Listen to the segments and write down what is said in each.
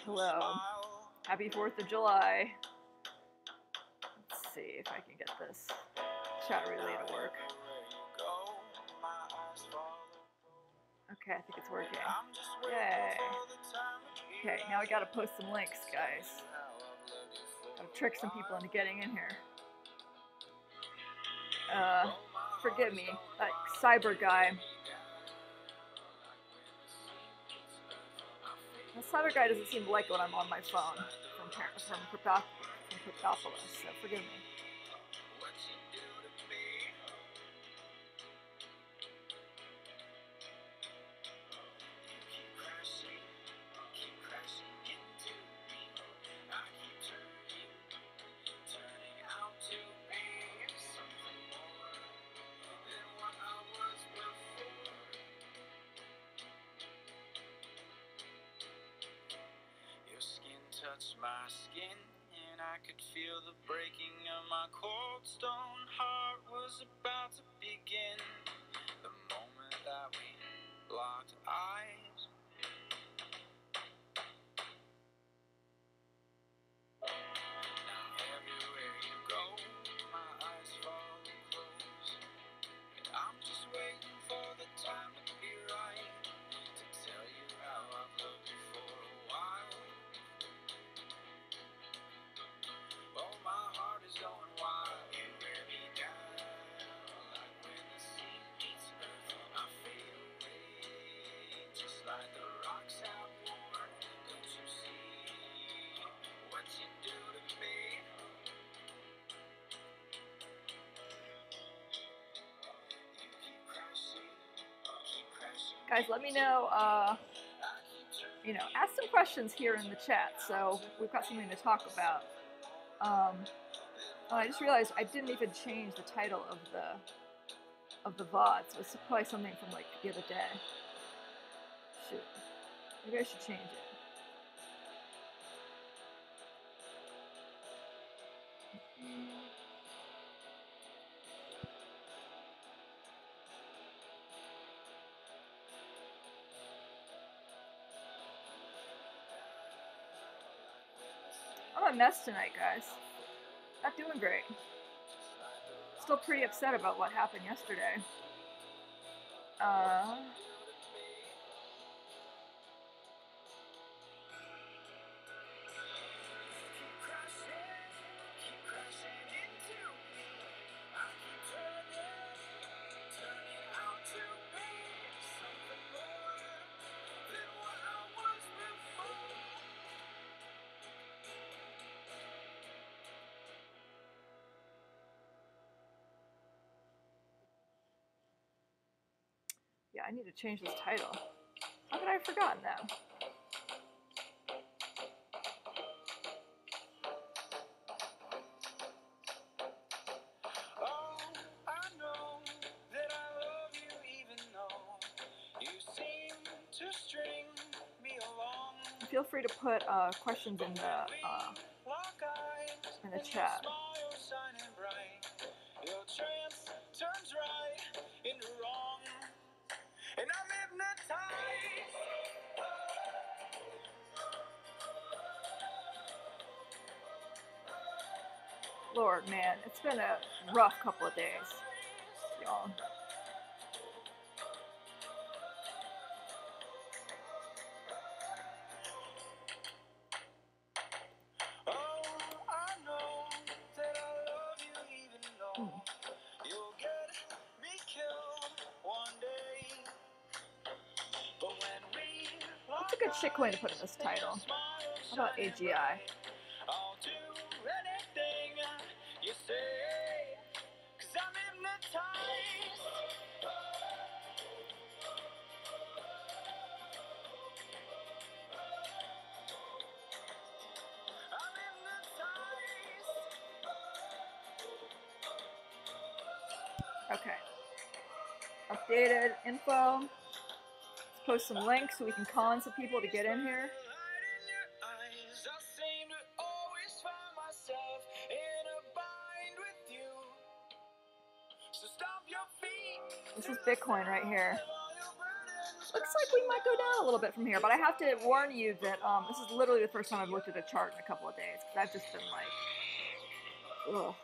Hello. Happy 4th of July. Let's see if I can get this chat relay to work. Okay, I think it's working. Yay. Okay, now we gotta post some links, guys. Gotta trick some people into getting in here. Forgive me, that cyber guy. The cyber guy doesn't seem to like when I'm on my phone from Cryptopolis, so forgive me. Touched my skin and I could feel the breaking of my cold stone heart was about to begin. The moment that we locked eyes. Now everywhere you go, my eyes follow close. And I'm just waiting for the time to be right to tell you how I've loved you for a while. Oh, my heart is going wild. You wear me down like when the sea meets earth. I fade away just like the rocks have worn. Don't you see what you do to me? You keep crashing, Guys, let me know, ask some questions here in the chat, so we've got something to talk about. I just realized I didn't even change the title of the VOD, so it's probably something from like the other day. Shoot. Maybe I should change it. I'm a mess tonight, guys. Not doing great. Still pretty upset about what happened yesterday. Yeah, I need to change this title. How could I have forgotten that? Feel free to put questions in the chat. Lord, man, it's been a rough couple of days, y'all. What's a good shitcoin to put in this title? How about AGI? Okay. Updated info. Let's post some links so we can con some people to get in here. This is Bitcoin right here. Looks like we might go down a little bit from here, but I have to warn you that this is literally the first time I've looked at a chart in a couple of days, because I've just been like, ugh.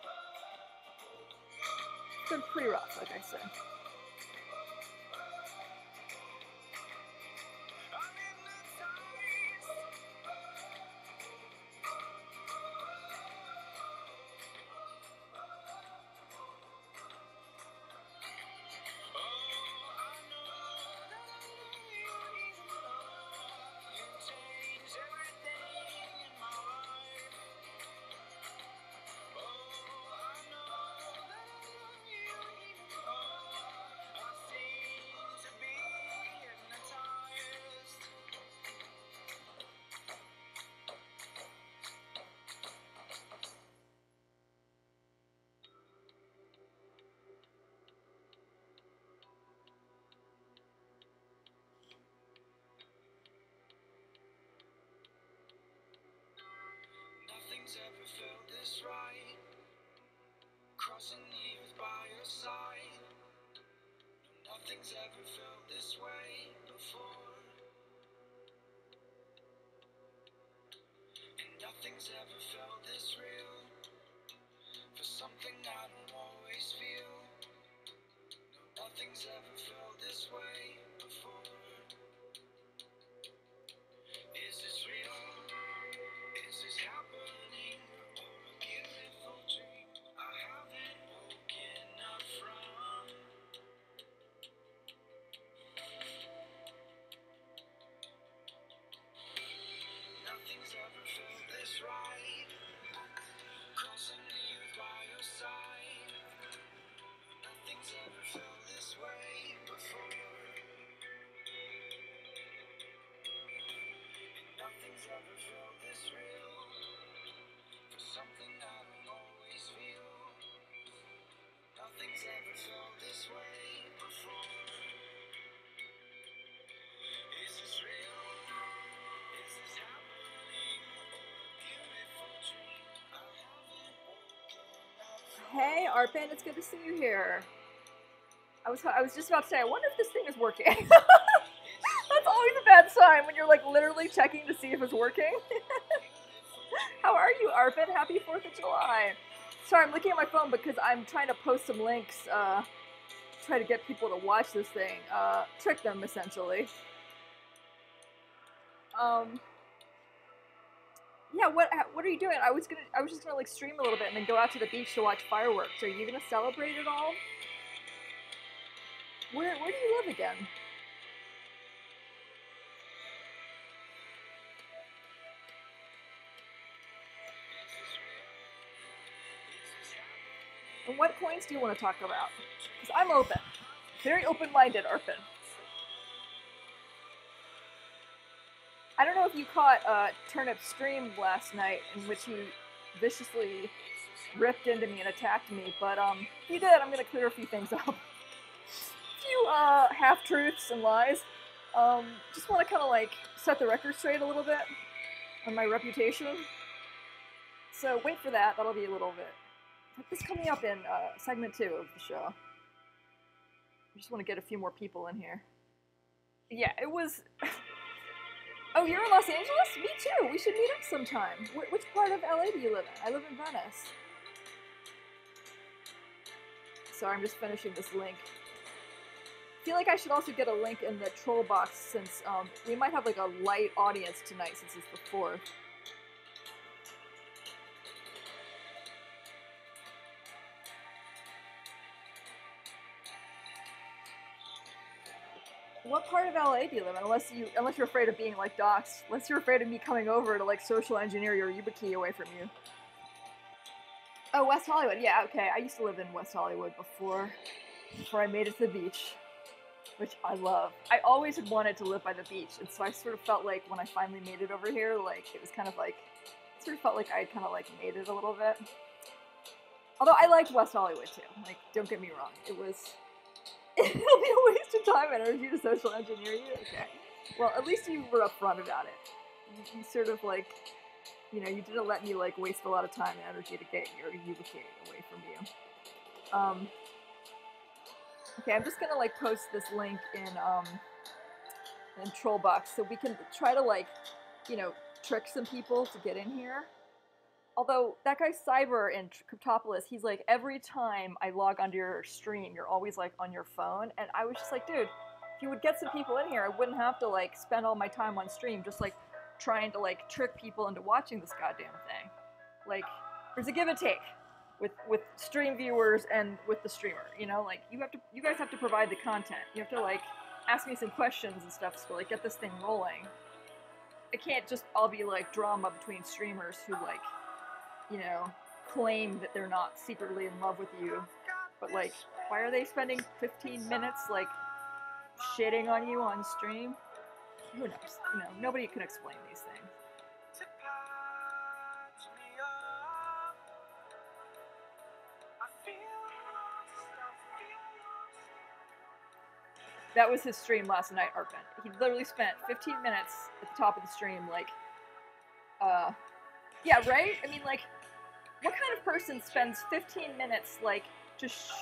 It's been pretty rough, like I said. Nothing's ever felt this right. Crossing the earth by your side. No, nothing's ever felt this way before. And nothing's ever felt this real. For something I don't always feel. No, nothing's ever felt this way before. Is this real? Is this happening? Or a beautiful dream I haven't woken up from? Nothing's ever felt this right. Crossing the earth by your side. Nothing's ever felt this way before. And nothing's ever felt this real. For something I don't always feel. Nothing's ever felt this way before. Is this real? Is this happening? Beautiful dream I haven't woken up from. Hey, Arpin, it's good to see you here. I was just about to say, I wonder if this thing is working. That's always a bad sign when you're like literally checking to see if it's working. How are you, Arpin? Happy 4th of July. Sorry, I'm looking at my phone because I'm trying to post some links, try to get people to watch this thing, trick them essentially. Yeah, what are you doing? I was just gonna like stream a little bit and then go out to the beach to watch fireworks. Are you gonna celebrate at all? Where do you live again? And what coins do you want to talk about? Because I'm open. Very open-minded, Arpin. I don't know if you caught Turnip's stream last night in which he viciously ripped into me and attacked me, but if you did, I'm going to clear a few things up. A few half-truths and lies. Just want to kind of like set the record straight a little bit on my reputation. So wait for that, that'll be a little bit. This is coming up in segment 2 of the show. I just want to get a few more people in here. Yeah, it was... Oh, you're in Los Angeles? Me too! We should meet up sometime. Which part of LA do you live in? I live in Venice. Sorry, I'm just finishing this link. I feel like I should also get a link in the troll box since we might have like a light audience tonight since it's the 4th. What part of LA do you live in? Unless you're afraid of being like doxxed. Unless you're afraid of me coming over to like social engineer your YubiKey away from you. Oh, West Hollywood. Yeah, okay. I used to live in West Hollywood before I made it to the beach, which I love. I always had wanted to live by the beach, and so I sort of felt like when I finally made it over here, like it was kind of like, it sort of felt like I kind of like made it a little bit. Although I liked West Hollywood too. Like, don't get me wrong. It'll be a waste of time and energy to social engineer you? Okay. Well, at least you were upfront about it. You sort of like, you know, you didn't let me like waste a lot of time and energy to get your YubiKey away from you. Okay, I'm just gonna like post this link in and Trollbox, so we can try to, like, you know, trick some people to get in here. Although, that guy Cyber in Cryptopolis, he's like, every time I log onto your stream, you're always, like, on your phone, and I was just like, dude, if you would get some people in here, I wouldn't have to, like, spend all my time on stream just, like, trying to, like, trick people into watching this goddamn thing. Like, there's a give and take with stream viewers and with the streamer, you know? Like, you guys have to provide the content. You have to, like, ask me some questions and stuff to, like, get this thing rolling. It can't just all be, like, drama between streamers who, like, you know, claim that they're not secretly in love with you. But, like, why are they spending 15 minutes, like, shitting on you on stream? Who knows? You know, nobody can explain these things. That was his stream last night, Arpin. He literally spent 15 minutes at the top of the stream, like, yeah, right? I mean, like, what kind of person spends 15 minutes, like, just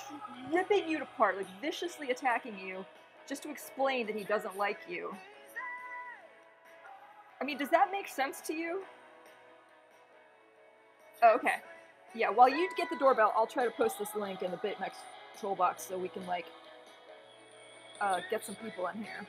ripping you apart, like, viciously attacking you, just to explain that he doesn't like you? I mean, does that make sense to you? Oh, okay. Yeah, while you get the doorbell, I'll try to post this link in the BitMEX troll box so we can, like, get some people in here.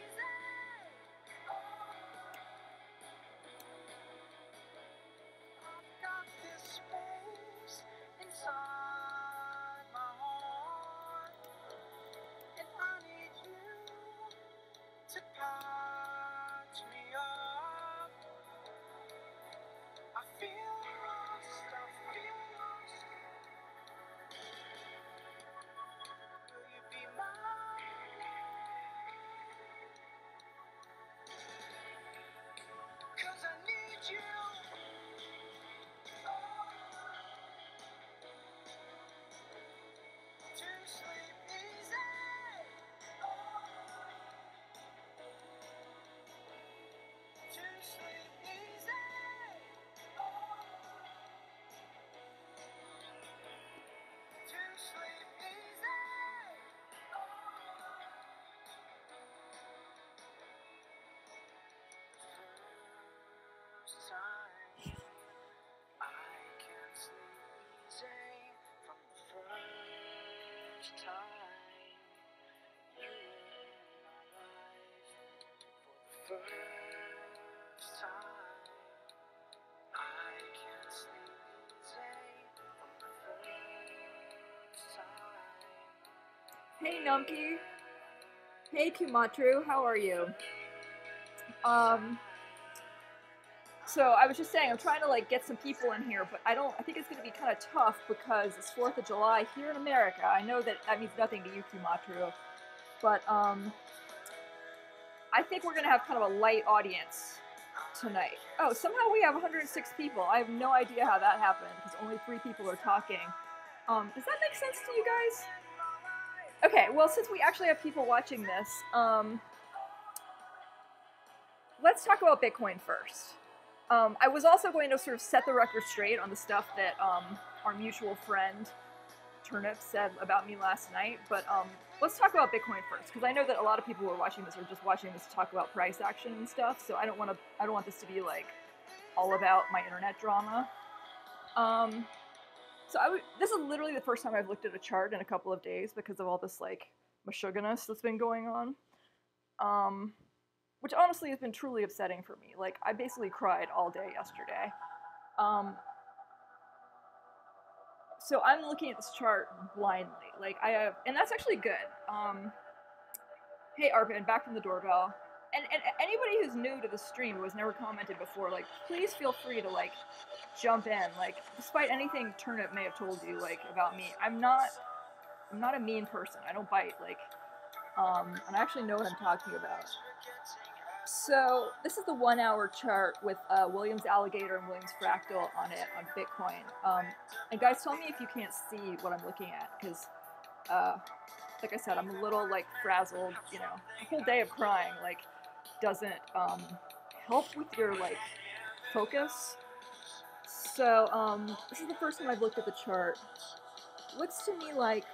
Hey Numpy. Hey Kumatru, how are you? So I was just saying, I'm trying to, like, get some people in here, but I think it's gonna be kind of tough because it's 4th of July here in America. I know that means nothing to you, Kumatru, but, I think we're gonna have kind of a light audience tonight. Oh, somehow we have 106 people. I have no idea how that happened, because only 3 people are talking. Does that make sense to you guys? Okay, well, since we actually have people watching this, let's talk about Bitcoin first. I was also going to sort of set the record straight on the stuff that our mutual friend Turnip said about me last night, but let's talk about Bitcoin first, because I know that a lot of people who are watching this are just watching this to talk about price action and stuff. So I don't want this to be, like, all about my internet drama. This is literally the first time I've looked at a chart in a couple of days because of all this, like, meshuggah-ness that's been going on. Which honestly has been truly upsetting for me. Like, I basically cried all day yesterday. So I'm looking at this chart blindly. Like, and that's actually good. Hey Arpin, back from the doorbell. And anybody who's new to the stream who has never commented before, like, please feel free to, like, jump in. Like, despite anything Turnip may have told you, like, about me, I'm not a mean person. I don't bite, like, and I actually know what I'm talking about. So this is the 1 hour chart with Williams Alligator and Williams Fractal on it on Bitcoin. And guys, tell me if you can't see what I'm looking at, because like I said, I'm a little, like, frazzled. You know, a whole day of crying, like, doesn't help with your, like, focus. So this is the first time I've looked at the chart. Looks to me like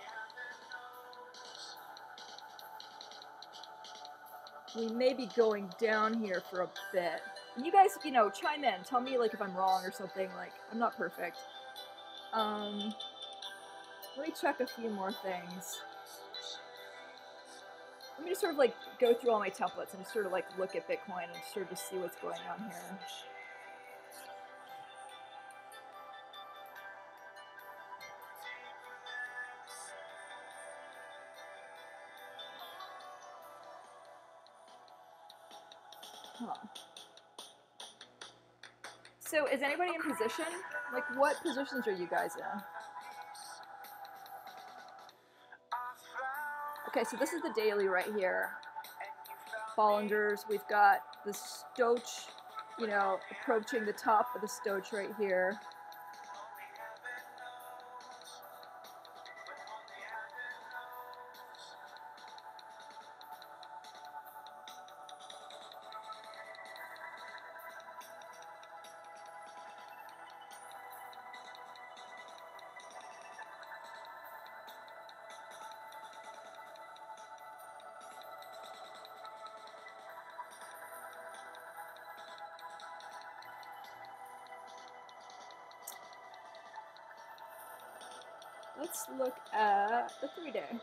we may be going down here for a bit. And you guys, you know, chime in. Tell me, like, if I'm wrong or something. Like, I'm not perfect. Let me check a few more things. Let me just sort of, like, go through all my templates and just sort of, like, look at Bitcoin and sort of just see what's going on here. Huh. So, is anybody in position? Like, what positions are you guys in? Okay, so this is the daily right here. Bollingers, we've got the Stoch, you know, approaching the top of the Stoch right here. Let's look at the 3-day.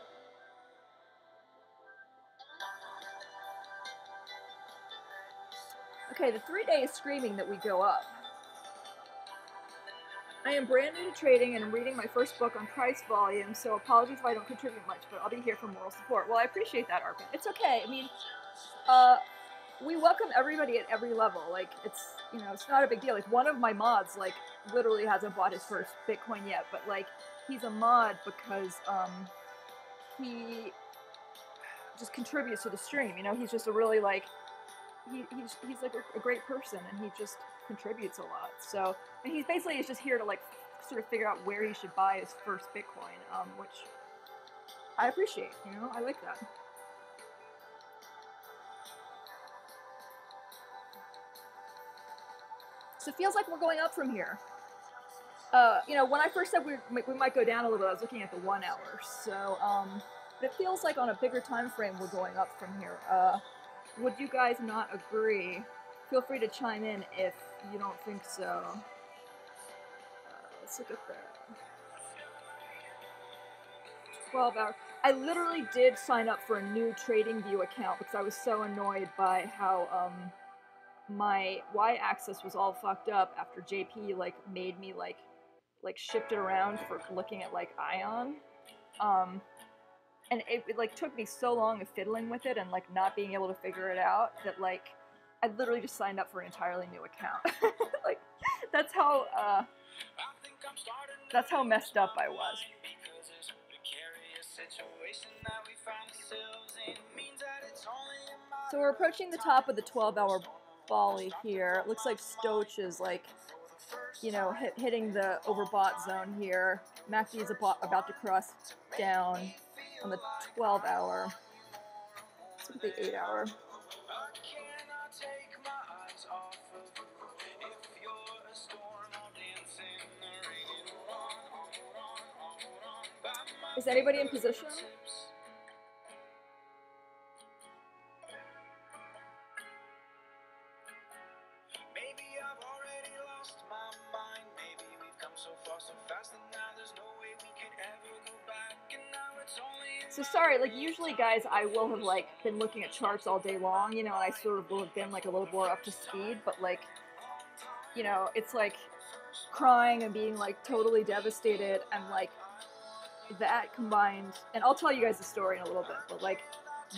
Okay, the 3-day is screaming that we go up. I am brand new to trading and I'm reading my first book on price volume, so apologies if I don't contribute much, but I'll be here for moral support. Well, I appreciate that, Arpin. It's okay. I mean, we welcome everybody at every level. Like, it's, you know, it's not a big deal. Like, one of my mods, like, literally hasn't bought his first Bitcoin yet, but, like, he's a mod because, he just contributes to the stream, you know? He's just a really, like, he's like a great person, and he just contributes a lot. So, and he's basically is just here to, like, sort of figure out where he should buy his first Bitcoin, which I appreciate, you know? I like that. So it feels like we're going up from here. You know, when I first said we might go down a little bit, I was looking at the 1 hour. So, but it feels like on a bigger time frame we're going up from here. Would you guys not agree? Feel free to chime in if you don't think so. Let's look at that. 12 hours. I literally did sign up for a new TradingView account because I was so annoyed by how my y-axis was all fucked up after JP like made me like shift it around for looking at like Ion. And it like took me so long of fiddling with it and like not being able to figure it out that like I literally just signed up for an entirely new account. Like that's how messed up I was. So we're approaching the top of the 12-hour volley here. It looks like Stoch is like, you know, hitting the overbought zone here. MACD is about to cross down on the 12-hour. Let's look at the 8-hour. Is anybody in position? So sorry, like usually guys I will have like been looking at charts all day long, you know, and I sort of will have been like a little more up to speed, but like, you know, it's like crying and being like totally devastated and like that combined, and I'll tell you guys the story in a little bit, but like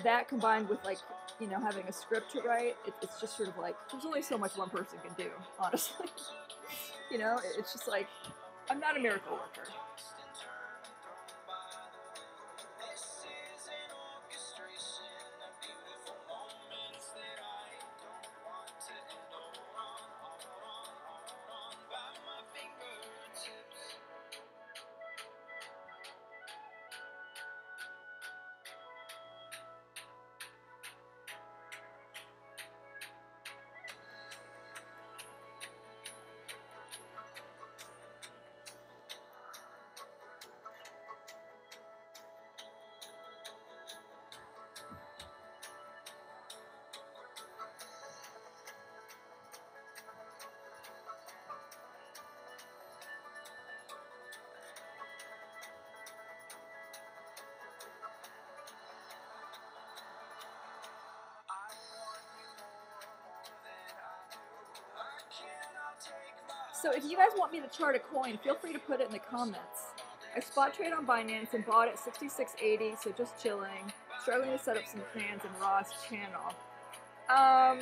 that combined with like, you know, having a script to write, it's just sort of like, there's only so much one person can do, honestly. You know, it's just like, I'm not a miracle worker. So if you guys want me to chart a coin, feel free to put it in the comments. I spot trade on Binance and bought at 66.80, so just chilling. Struggling to set up some commands in Ross channel. I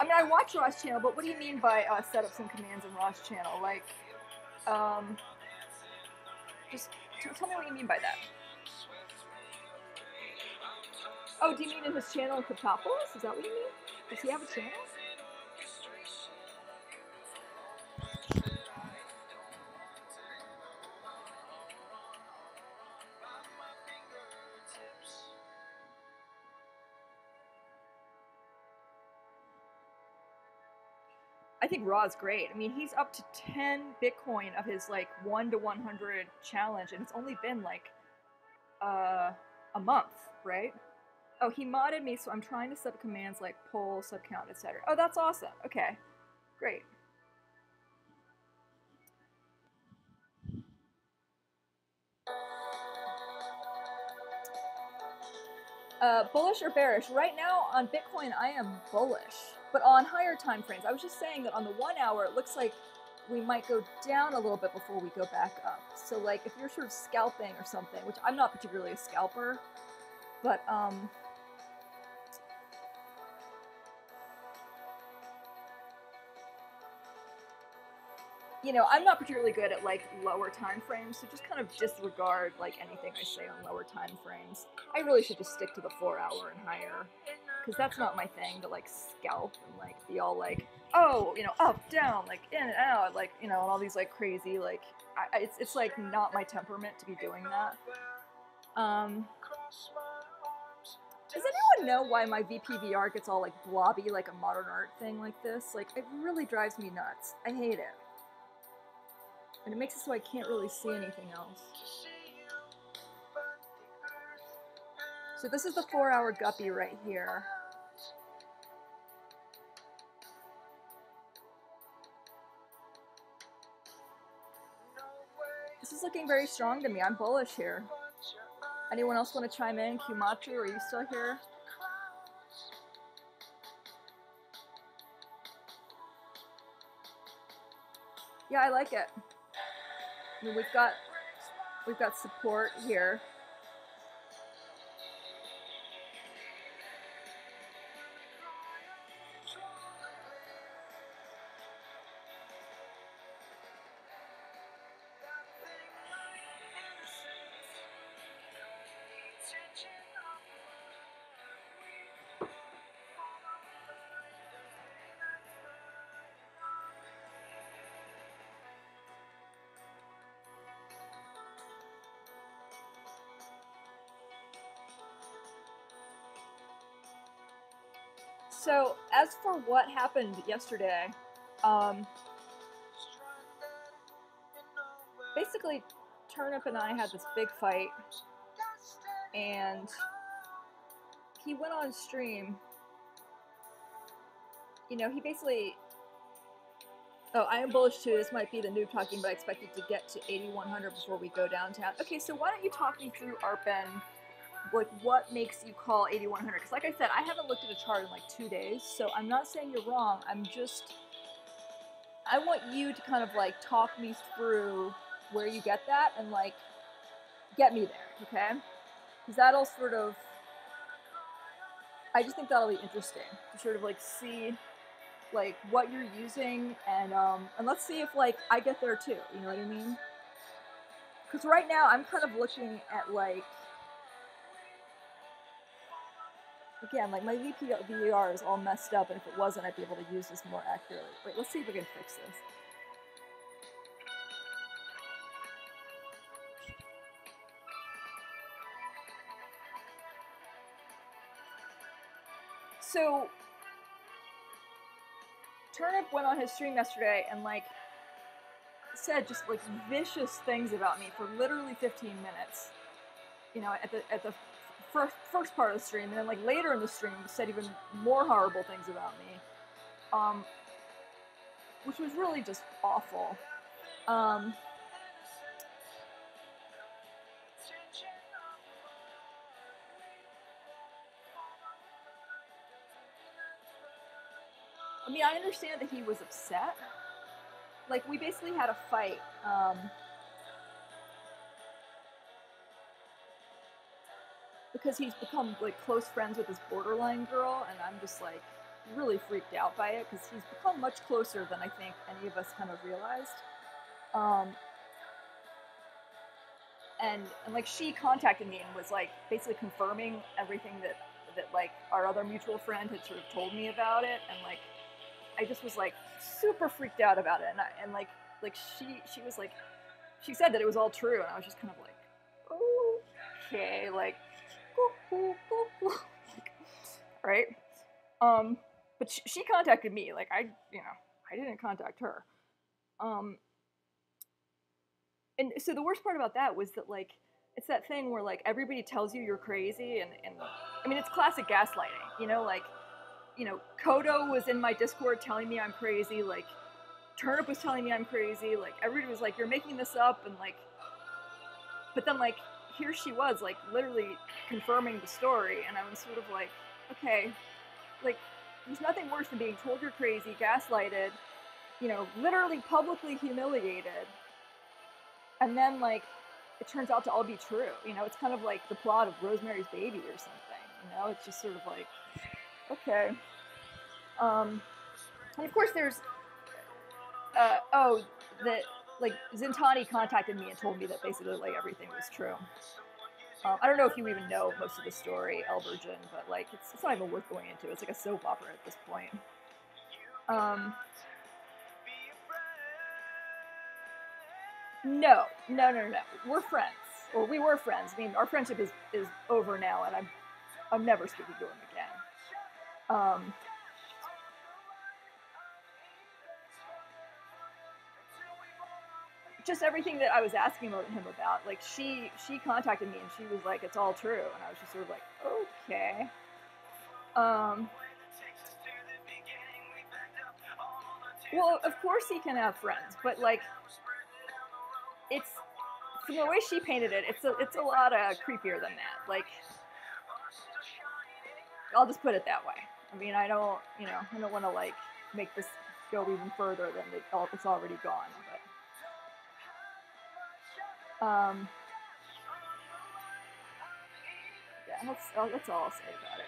mean, I watch Ross channel, but what do you mean by set up some commands in Ross channel? Like, just tell me what you mean by that. Oh, do you mean in his channel in Cryptopolis? Is that what you mean? Does he have a channel? I think Raw's great. I mean, he's up to 10 Bitcoin of his like 1 to 100 challenge, and it's only been like a month, right? Oh, he modded me, so I'm trying to set up commands like poll, subcount, etc. Oh, that's awesome. Okay, great. Bullish or bearish? Right now on Bitcoin, I am bullish, but on higher time frames. I was just saying that on the 1 hour, it looks like we might go down a little bit before we go back up. So like if you're sort of scalping or something, which I'm not particularly a scalper, but you know, I'm not particularly good at like lower time frames, so just kind of disregard like anything I say on lower time frames. I really should just stick to the 4 hour and higher, because that's not my thing to like scalp and like be all like, oh, you know, up, down, like in and out, like, you know, and all these like crazy like, it's like not my temperament to be doing that. Does anyone know why my VPVR gets all like blobby like a modern art thing like this? Like, it really drives me nuts. I hate it. And it makes it so I can't really see anything else. So this is the 4 hour guppy right here. This is looking very strong to me. I'm bullish here. Anyone else want to chime in? Kumatsu, are you still here? Yeah, I like it. I mean, we've got support here. So, as for what happened yesterday, basically, Turnip and I had this big fight, and he went on stream. You know, he basically... Oh, I am bullish too. This might be the noob talking, but I expected to get to 8,100 before we go downtown. Okay, so why don't you talk me through, Arpen, like what makes you call 8,100? Because like I said, I haven't looked at a chart in like 2 days, so I'm not saying you're wrong. I want you to kind of like talk me through where you get that and like get me there, okay? Because that'll sort of, I just think that'll be interesting to sort of like see like what you're using, and let's see if like I get there too, you know what I mean? Because right now I'm kind of looking at like, again, like my VPVR is all messed up, and if it wasn't, I'd be able to use this more accurately. Wait, let's see if we can fix this. So, Turnip went on his stream yesterday and like said just like vicious things about me for literally 15 minutes. You know, at the first part of the stream, and then like later in the stream said even more horrible things about me, which was really just awful. I mean, I understand that he was upset, like, we basically had a fight, because he's become, like, close friends with this borderline girl, and I'm just, like, really freaked out by it, because he's become much closer than I think any of us kind of realized. Um, and like, she contacted me and was, like, basically confirming everything that like, our other mutual friend had sort of told me about it, and, like, I just was, like, super freaked out about it, and like, she was, like, she said that it was all true, and I was just kind of like, okay, like, like, right? But she contacted me, like, I didn't contact her. And so the worst part about that was that, like, it's that thing where, like, everybody tells you you're crazy, and I mean, it's classic gaslighting, like, Kodo was in my Discord telling me I'm crazy, like, Turnip was telling me I'm crazy, like, everybody was like, you're making this up, and, like, but then, like, here she was, like, literally confirming the story, and I was sort of like, okay, like, there's nothing worse than being told you're crazy, gaslighted, literally publicly humiliated, and then, like, it turns out to all be true. It's kind of like the plot of Rosemary's Baby or something. It's just sort of like, okay. And of course there's, that, like, Zintani contacted me and told me that basically, like, everything was true. I don't know if you even know most of the story, Elbergen, but, like, it's not even worth going into. It's like a soap opera at this point. No. We're friends, or we were friends. I mean, our friendship is over now, and I'm never speaking to him again. Just everything that I was asking him about, like, she contacted me and she was like, it's all true, and I was just sort of like, okay. Well, of course he can have friends, but, like, it's, from the way she painted it, it's a lot creepier than that. Like, I'll just put it that way. I mean, I don't want to, like, make this go even further than it's already gone, but yeah, that's all I'll say about it.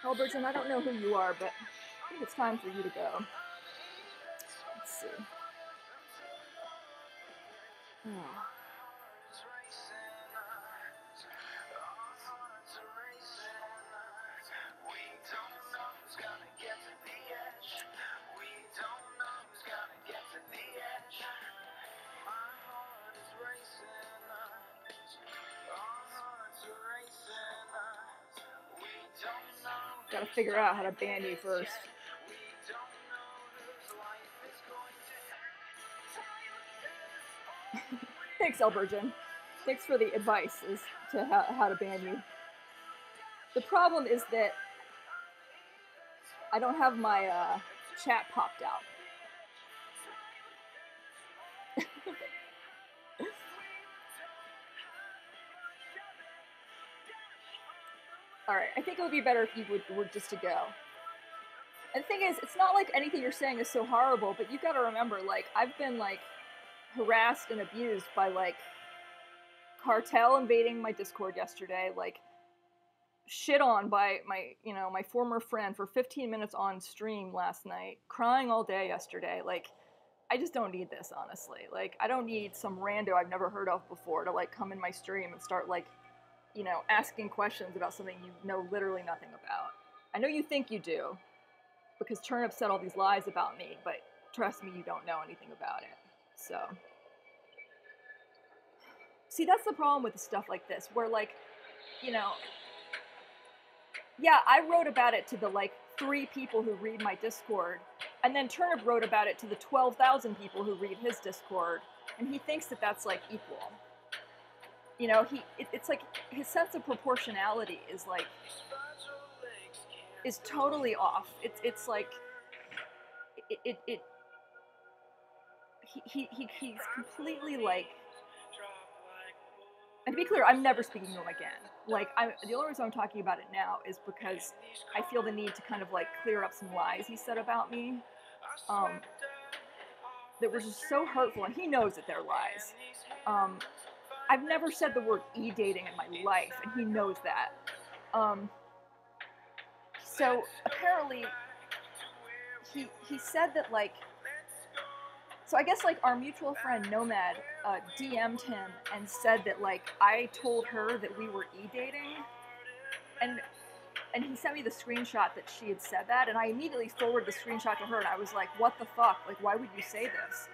Albertson, I don't know who you are, but I think it's time for you to go. Let's see. Oh. Gotta figure out how to ban you first. Thanks, Elbergen. Thanks for the advice as to how to ban you. The problem is that I don't have my chat popped out. Alright, I think it would be better if you were just to go. And the thing is, it's not like anything you're saying is so horrible, but you gotta remember, like, I've been, like, harassed and abused by, like, Cartel invading my Discord yesterday, like, shit on by my former friend for 15 minutes on stream last night, crying all day yesterday. Like, I just don't need this, honestly. Like, I don't need some rando I've never heard of before to, like, come in my stream and start, like, asking questions about something you know literally nothing about. I know you think you do, because Turnip said all these lies about me, but trust me, you don't know anything about it. So, see, that's the problem with stuff like this, where, like, yeah, I wrote about it to the, like, 3 people who read my Discord, and then Turnip wrote about it to the 12,000 people who read his Discord, and he thinks that that's, like, equal. It's like his sense of proportionality is, like, is totally off. It's like he's completely, like, And to be clear, I'm never speaking to him again. Like, the only reason I'm talking about it now is because I feel the need to kind of like clear up some lies he said about me, um, that were just so hurtful, and he knows that they're lies. Um, I've never said the word e-dating in my life, and he knows that. Um, so apparently, he said that like, so I guess like our mutual friend Nomad DM'd him and said that like I told her that we were e-dating, and he sent me the screenshot that she had said that, and I immediately forwarded the screenshot to her, and I was like, what the fuck? Like, why would you say this?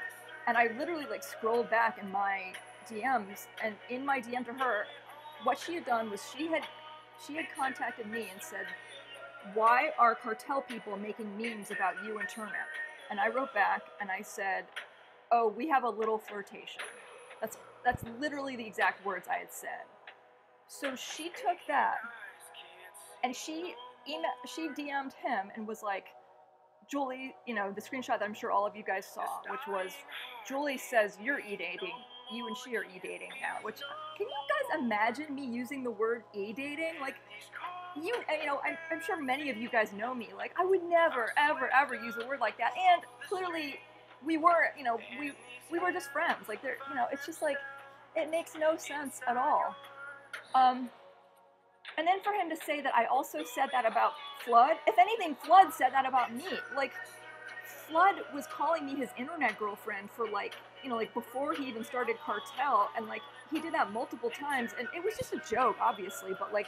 And I literally like scrolled back in my DMs, and in my DM to her, what she had done was she had contacted me and said, why are cartel people making memes about you and Turnip? And I wrote back and I said, oh, we have a little flirtation. That's literally the exact words I had said. So she took that and she DM'd him and was like, Julie, you know, the screenshot that I'm sure all of you guys saw, which was, Julie says you're e-dating, you and she are e-dating now, which, can you guys imagine me using the word e-dating? Like, you know, I'm sure many of you guys know me, like, I would never, ever, ever use a word like that, and clearly, we were, you know, we were just friends, like, you know, it's just like, it makes no sense at all. And then for him to say that I also said that about Flood, if anything, Flood said that about me. Like, Flood was calling me his internet girlfriend for like, you know, like before he even started Cartel, and like he did that multiple times, and it was just a joke, obviously, but like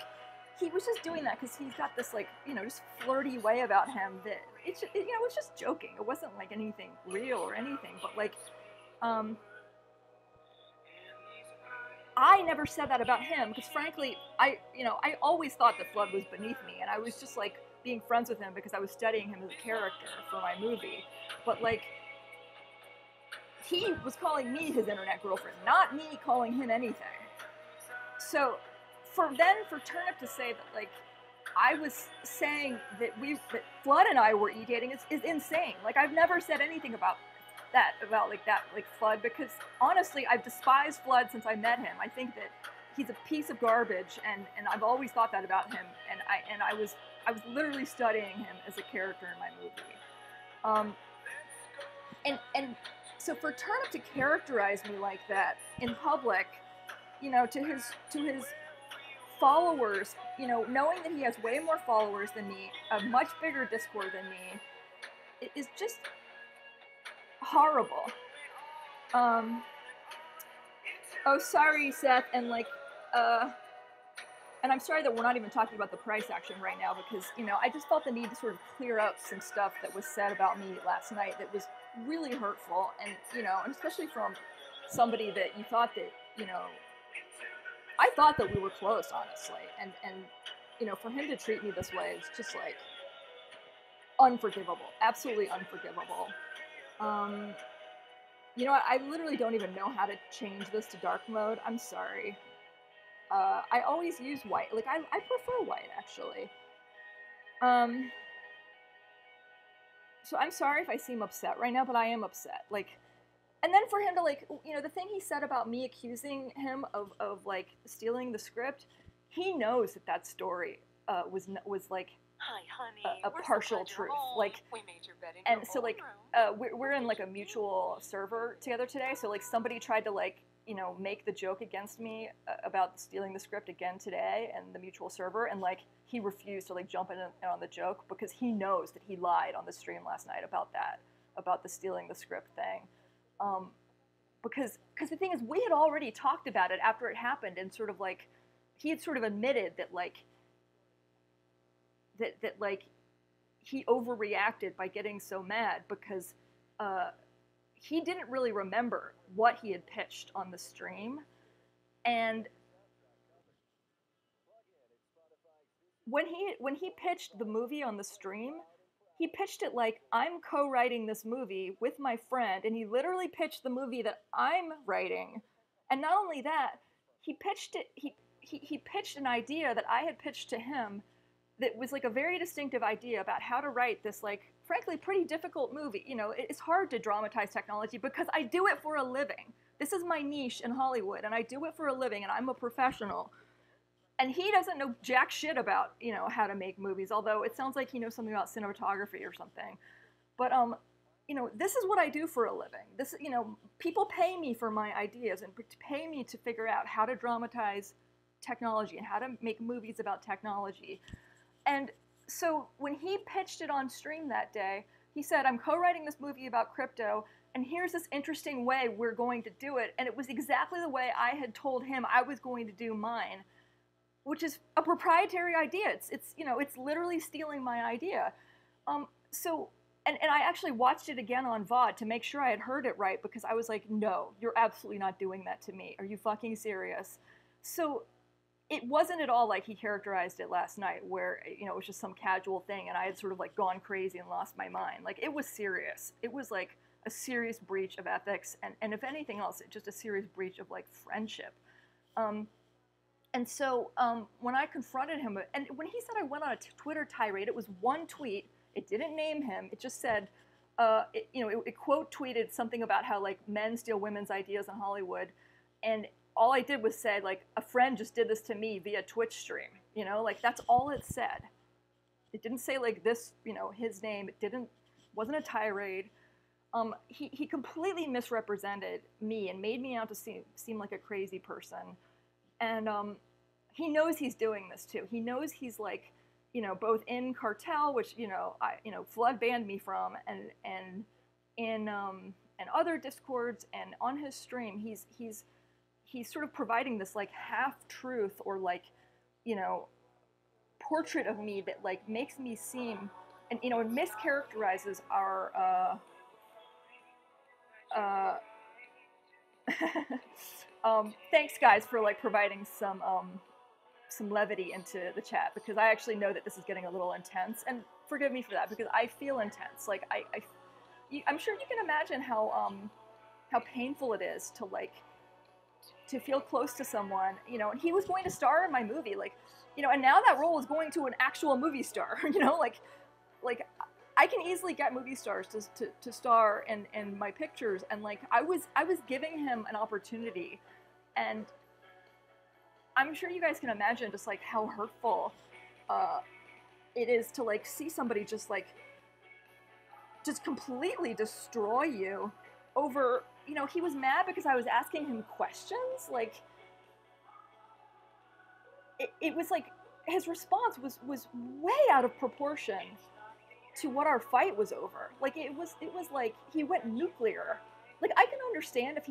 he was just doing that because he's got this like, you know, just flirty way about him that it's just, you know, it's just joking. It wasn't like anything real or anything, but like, I never said that about him because frankly, I always thought that Flood was beneath me, and I was just like being friends with him because I was studying him as a character for my movie. But like, he was calling me his internet girlfriend, not me calling him anything. So for Turnip to say that like I was saying that Flood and I were e-dating is insane. Like, I've never said anything about Flood, because honestly I've despised Flood since I met him. I think that he's a piece of garbage, and I've always thought that about him, and I was literally studying him as a character in my movie. And so for Turnip to characterize me like that in public, you know, to his followers, you know, knowing that he has way more followers than me, a much bigger Discord than me, it is just horrible. Oh, sorry, Seth, and like, and I'm sorry that we're not even talking about the price action right now, because, you know, I just felt the need to sort of clear up some stuff that was said about me last night that was really hurtful, and, you know, and especially from somebody that you thought that, you know, I thought that we were close, honestly, and you know, for him to treat me this way is just like unforgivable, absolutely unforgivable. You know what, I literally don't even know how to change this to dark mode. I'm sorry. I always use white. Like, I prefer white, actually. So I'm sorry if I seem upset right now, but I am upset. Like, and then for him to, like, you know, the thing he said about me accusing him of like, stealing the script, he knows that story was like, hi, honey. A partial truth. Like, we made your bed in and your so like, we're in like a mutual server together today, so like somebody tried to like, you know, make the joke against me about stealing the script again today in the mutual server, and like he refused to like jump in on the joke because he knows that he lied on the stream last night about the stealing the script thing. Because the thing is, we had already talked about it after it happened, and sort of like he had sort of admitted that like that like he overreacted by getting so mad because he didn't really remember what he had pitched on the stream, and when he pitched the movie on the stream, he pitched it like, I'm co-writing this movie with my friend, and he literally pitched the movie that I'm writing. And not only that, he pitched it, he pitched an idea that I had pitched to him that was like a very distinctive idea about how to write this, like, frankly, pretty difficult movie. You know, it's hard to dramatize technology because I do it for a living. This is my niche in Hollywood, and I do it for a living, and I'm a professional. And he doesn't know jack shit about, you know, how to make movies, although it sounds like he knows something about cinematography or something. But, you know, this is what I do for a living. This, you know, people pay me for my ideas and pay me to figure out how to dramatize technology and how to make movies about technology. And so when he pitched it on stream that day, he said, I'm co-writing this movie about crypto, and here's this interesting way we're going to do it. And it was exactly the way I had told him I was going to do mine, which is a proprietary idea. It's you know, it's literally stealing my idea. And I actually watched it again on VOD to make sure I had heard it right, because I was like, no, you're absolutely not doing that to me. Are you fucking serious? So it wasn't at all like he characterized it last night, where, you know, it was just some casual thing and I had sort of like gone crazy and lost my mind. Like, it was serious. It was like a serious breach of ethics, and if anything else, just a serious breach of like friendship. And so when I confronted him, and when he said I went on a Twitter tirade, it was one tweet. It didn't name him. It just said, it quote tweeted something about how like men steal women's ideas in Hollywood, and all I did was say, like, a friend just did this to me via Twitch stream. You know, like, that's all it said. It didn't say like this, you know, his name. It wasn't a tirade. He completely misrepresented me and made me out to seem like a crazy person. And he knows he's doing this too. He knows he's like, you know, both in Cartel, which, you know, Flood banned me from, and in other Discords and on his stream, he's sort of providing this like half-truth or like, you know, portrait of me that like makes me seem, and, you know, and mischaracterizes our thanks guys for like providing some levity into the chat, because I actually know that this is getting a little intense, and forgive me for that, because I feel intense. Like, I'm sure you can imagine how painful it is to like, to feel close to someone, you know, and he was going to star in my movie, like, you know, and now that role is going to an actual movie star, you know, like I can easily get movie stars to star in my pictures, and like, I was giving him an opportunity, and I'm sure you guys can imagine just like how hurtful it is to like see somebody just completely destroy you over, you know, he was mad because I was asking him questions. Like, it was like his response was way out of proportion to what our fight was over. Like, it was like he went nuclear. Like, I can understand if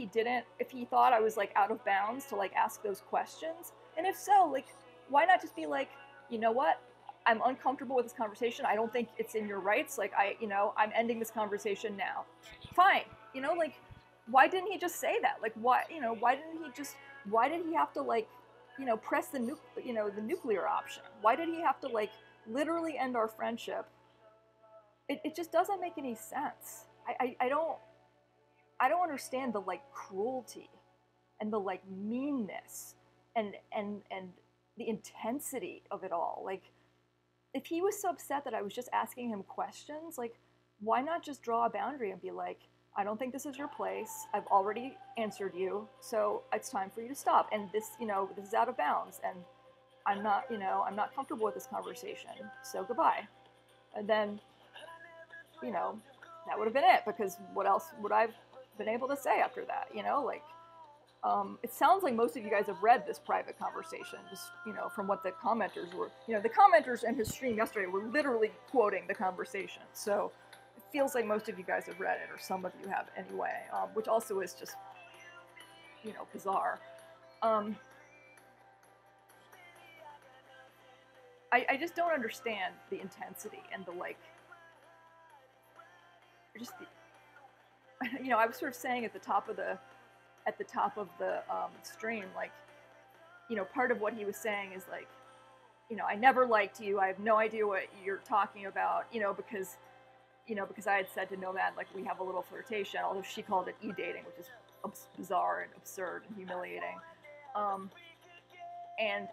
he thought I was like out of bounds to like ask those questions. And if so, like, why not just be like, you know what? I'm uncomfortable with this conversation. I don't think it's in your rights. Like, I'm ending this conversation now. Fine. You know, like, why didn't he just say that? Like, why did he have to like, you know, press the nuclear option? Why did he have to like literally end our friendship? It just doesn't make any sense. I don't understand the like cruelty and the like meanness and the intensity of it all. Like, if he was so upset that I was just asking him questions, like, why not just draw a boundary and be like, I don't think this is your place. I've already answered you, so it's time for you to stop. And this, you know, this is out of bounds, and I'm not comfortable with this conversation. So goodbye. And then, you know, that would have been it, because what else would I have been able to say after that? You know, like, it sounds like most of you guys have read this private conversation, just, you know, from what the commenters were. You know, the commenters in his stream yesterday were literally quoting the conversation. So it feels like most of you guys have read it, or some of you have anyway, which also is just, you know, bizarre. I just don't understand the intensity and the, like, just the, you know, I was sort of saying at the top of the stream, like, you know, part of what he was saying is like, you know, I never liked you. I have no idea what you're talking about, you know, because I had said to Nomad, like, we have a little flirtation, although she called it e-dating, which is bizarre and absurd and humiliating. And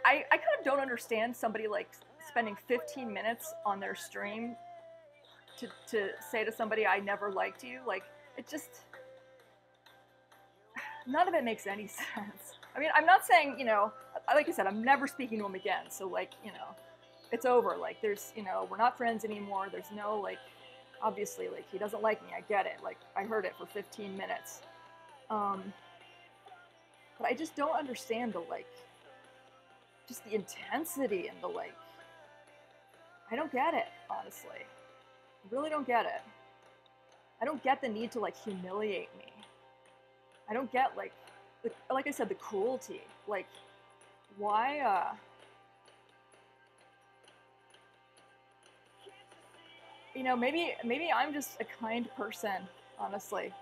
I kind of don't understand somebody like spending 15 minutes on their stream to say to somebody, I never liked you. Like, it just, none of it makes any sense. I mean, I'm not saying, you know, like I said, I'm never speaking to him again. So, like, you know, it's over. Like, there's, you know, we're not friends anymore. There's no, like, obviously, like, he doesn't like me. I get it. Like, I heard it for 15 minutes. But I just don't understand the, like, just the intensity and the, like, I don't get it, honestly. I really don't get it. I don't get the need to, like, humiliate me. I don't get, like I said, the cruelty. Like, why, you know, maybe I'm just a kind person, honestly.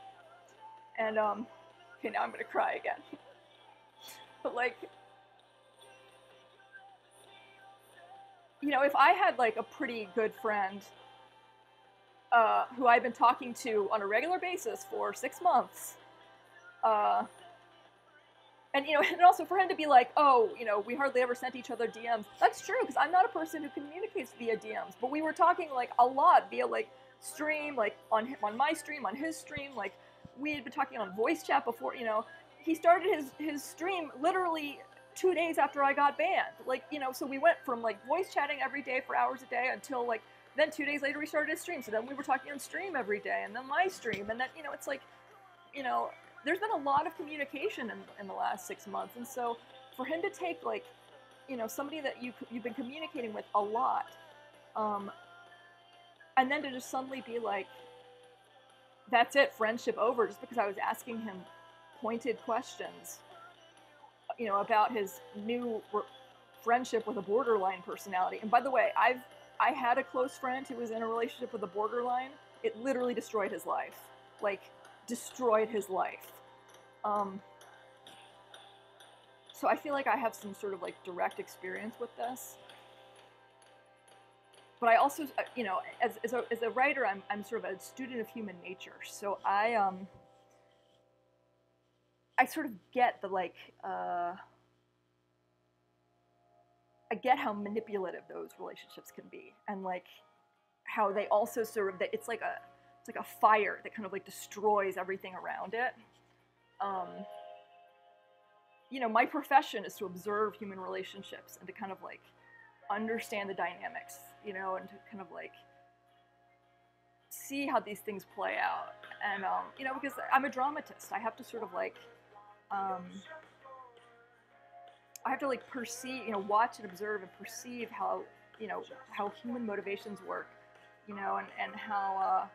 And, okay, now I'm gonna cry again. But, like, you know, if I had, like, a pretty good friend, who I've been talking to on a regular basis for 6 months, and, you know, and also for him to be like, oh, you know, we hardly ever sent each other DMs. That's true, because I'm not a person who communicates via DMs. But we were talking, like, a lot via, like, stream, like, on my stream, on his stream. Like, we had been talking on voice chat before, you know. He started his stream literally 2 days after I got banned. Like, you know, so we went from, like, voice chatting every day for hours a day until, like, then 2 days later we started his stream. So then we were talking on stream every day, and then my stream. And then, you know, it's like, you know, there's been a lot of communication in the last 6 months, and so for him to take, like, you know, somebody that you've been communicating with a lot, and then to just suddenly be like, that's it, friendship over, just because I was asking him pointed questions, you know, about his new friendship with a borderline personality. And by the way, I had a close friend who was in a relationship with a borderline. It literally destroyed his life. Like, destroyed his life. So I feel like I have some sort of, like, direct experience with this. But I also, you know, as a writer, I'm sort of a student of human nature. So I sort of get the, like, I get how manipulative those relationships can be, and, like, how they also sort of, it's like a fire that kind of, like, destroys everything around it. You know, my profession is to observe human relationships and to kind of, like, understand the dynamics, you know, and to kind of, like, see how these things play out. And, you know, because I'm a dramatist, I have to sort of, like, I have to, like, perceive, you know, watch and observe and perceive how, you know, how human motivations work, you know, and how,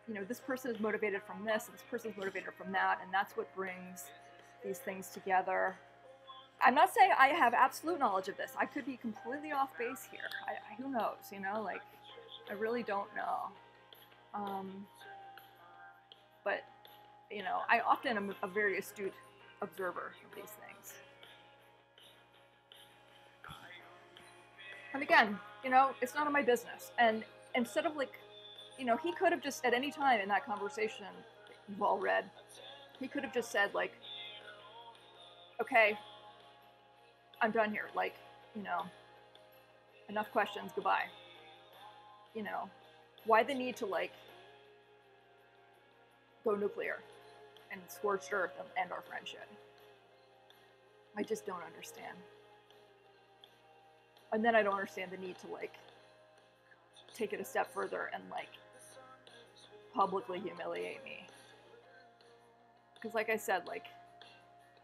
you know, this person is motivated from this, and this person is motivated from that, and that's what brings these things together. I'm not saying I have absolute knowledge of this. I could be completely off base here. Who knows, you know? Like, I really don't know. But, you know, I often am a very astute observer of these things. And again, you know, it's none of my business. And instead of, like, you know, he could have just, at any time in that conversation you've all read, he could have just said, like, okay, I'm done here. Like, you know, enough questions, goodbye. You know, why the need to, like, go nuclear and scorched earth and end our friendship? I just don't understand. And then I don't understand the need to, like, take it a step further and, like, publicly humiliate me. Because, like I said, like,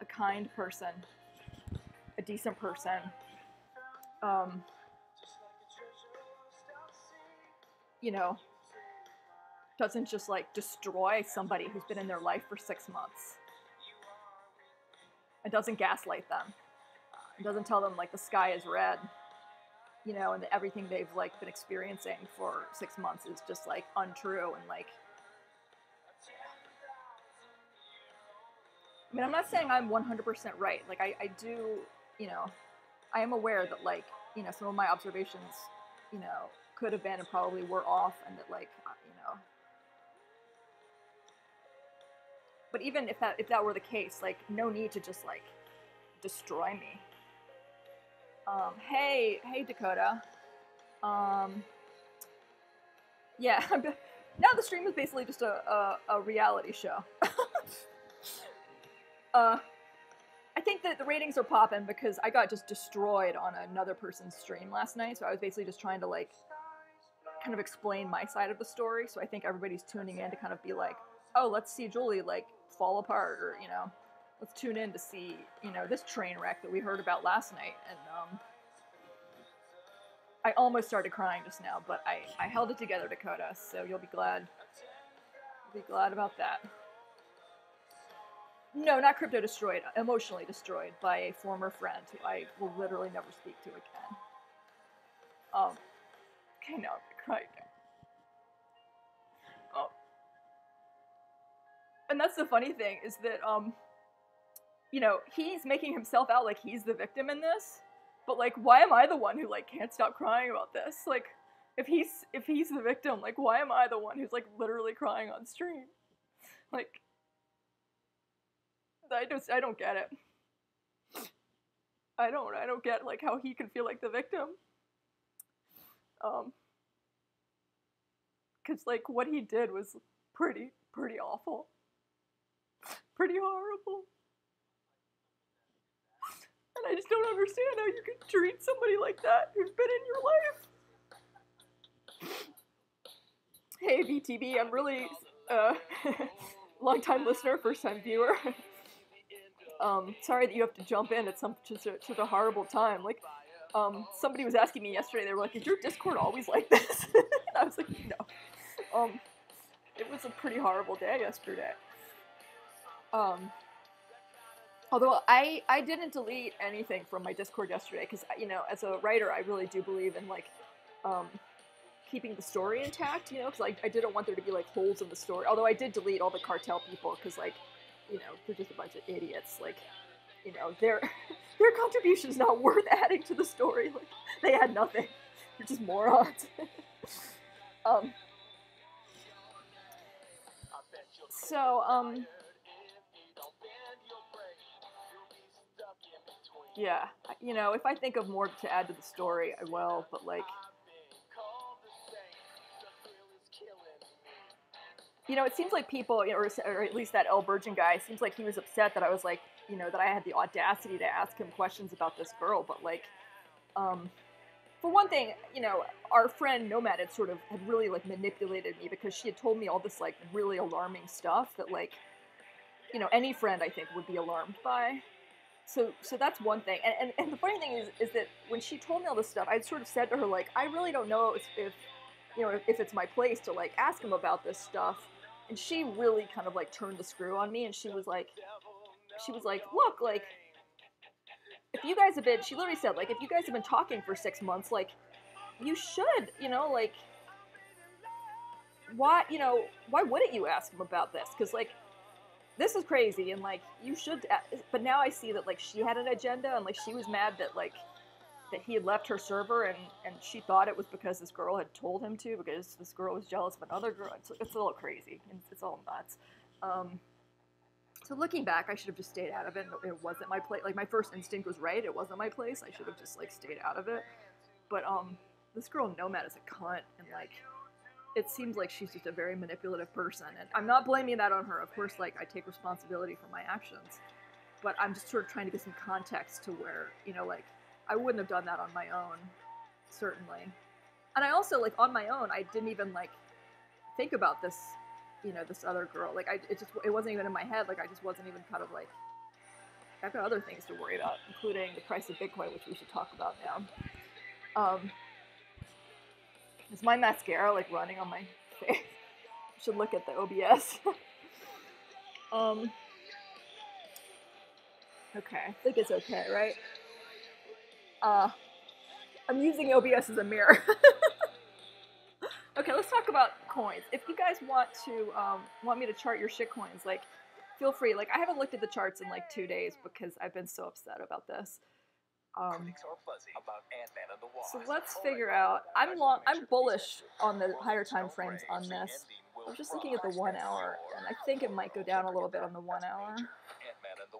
a kind person, a decent person, you know, doesn't just, like, destroy somebody who's been in their life for 6 months. It doesn't gaslight them. It doesn't tell them, like, the sky is red, you know, and that everything they've, like, been experiencing for 6 months is just, like, untrue. And, like, I mean, I'm not saying I'm 100% right. Like, I do, you know, I am aware that, like, you know, some of my observations, you know, could have been and probably were off, and that, like, you know. But even if that were the case, like, no need to just, like, destroy me. Hey Dakota. Yeah, now the stream is basically just a reality show. I think that the ratings are popping because I got just destroyed on another person's stream last night, so I was basically just trying to, like, kind of explain my side of the story, so I think everybody's tuning in to kind of be like, oh, let's see Julie, like, fall apart, or, you know, let's tune in to see, you know, this train wreck that we heard about last night, and, I almost started crying just now, but I held it together, Dakota, so you'll be glad. You'll be glad about that. No, not crypto destroyed, emotionally destroyed by a former friend who I will literally never speak to again. Okay, now I'm crying now. And that's the funny thing, is that, you know, he's making himself out like he's the victim in this, but, like, why am I the one who, like, can't stop crying about this? Like, if he's the victim, like, why am I the one who's, like, literally crying on stream? Like, I don't get it. I don't get, like, how he can feel like the victim. Cause, like, what he did was pretty awful. Pretty horrible. And I just don't understand how you can treat somebody like that who's been in your life. Hey, VTB, I'm really, long-time listener, first-time viewer. Sorry that you have to jump in at such a horrible time. Like, somebody was asking me yesterday, they were like, is your Discord always like this? And I was like, no. It was a pretty horrible day yesterday. Although I didn't delete anything from my Discord yesterday, because, you know, as a writer, I really do believe in, like, keeping the story intact, you know, because I didn't want there to be, like, holes in the story. Although I did delete all the cartel people, because, like, you know, they're just a bunch of idiots. Like, you know, their contribution's not worth adding to the story. Like, they had nothing. They're just morons. Yeah, you know, if I think of more to add to the story, I will, but, like, you know, it seems like people, or at least that El Virgin guy, seems like he was upset that I was, like, you know, that I had the audacity to ask him questions about this girl, but, like, for one thing, you know, our friend Nomad had really, like, manipulated me, because she had told me all this, like, really alarming stuff that, like, you know, any friend, I think, would be alarmed by. So that's one thing. And the funny thing is that when she told me all this stuff, I sort of said to her, like, I really don't know if you know, if it's my place to, like, ask him about this stuff. And she really kind of, like, turned the screw on me, and she was like, look, like, if you guys have been, she literally said, like, if you guys have been talking for 6 months, like, you should, you know, like, why wouldn't you ask him about this? Because, like, this is crazy, and, like, you should, but now I see that, like, she had an agenda, and, like, she was mad that, like, that he had left her server, and she thought it was because this girl had told him to, because this girl was jealous of another girl. It's a little crazy. It's all nuts. So looking back, I should have just stayed out of it. It wasn't my place. Like, my first instinct was right. It wasn't my place. I should have just, like, stayed out of it. But, this girl Nomad is a cunt, and, like, it seems like she's just a very manipulative person. And I'm not blaming that on her. Of course, like, I take responsibility for my actions. But I'm just sort of trying to get some context to where, you know, like, I wouldn't have done that on my own, certainly. And I also, like, on my own, I didn't even, like, think about this, you know, this other girl. Like, it wasn't even in my head. Like, I just wasn't even kind of, like, I've got other things to worry about, including the price of Bitcoin, which we should talk about now. Is my mascara, like, running on my face? I should look at the OBS. Okay, I think it's okay, right? I'm using OBS as a mirror. Okay, let's talk about coins. If you guys want me to chart your shitcoins, like, feel free. Like, I haven't looked at the charts in, like, 2 days because I've been so upset about this. So let's figure out. I'm bullish on the higher time frames on this. I was just looking at the 1 hour, and I think it might go down a little bit on the 1 hour.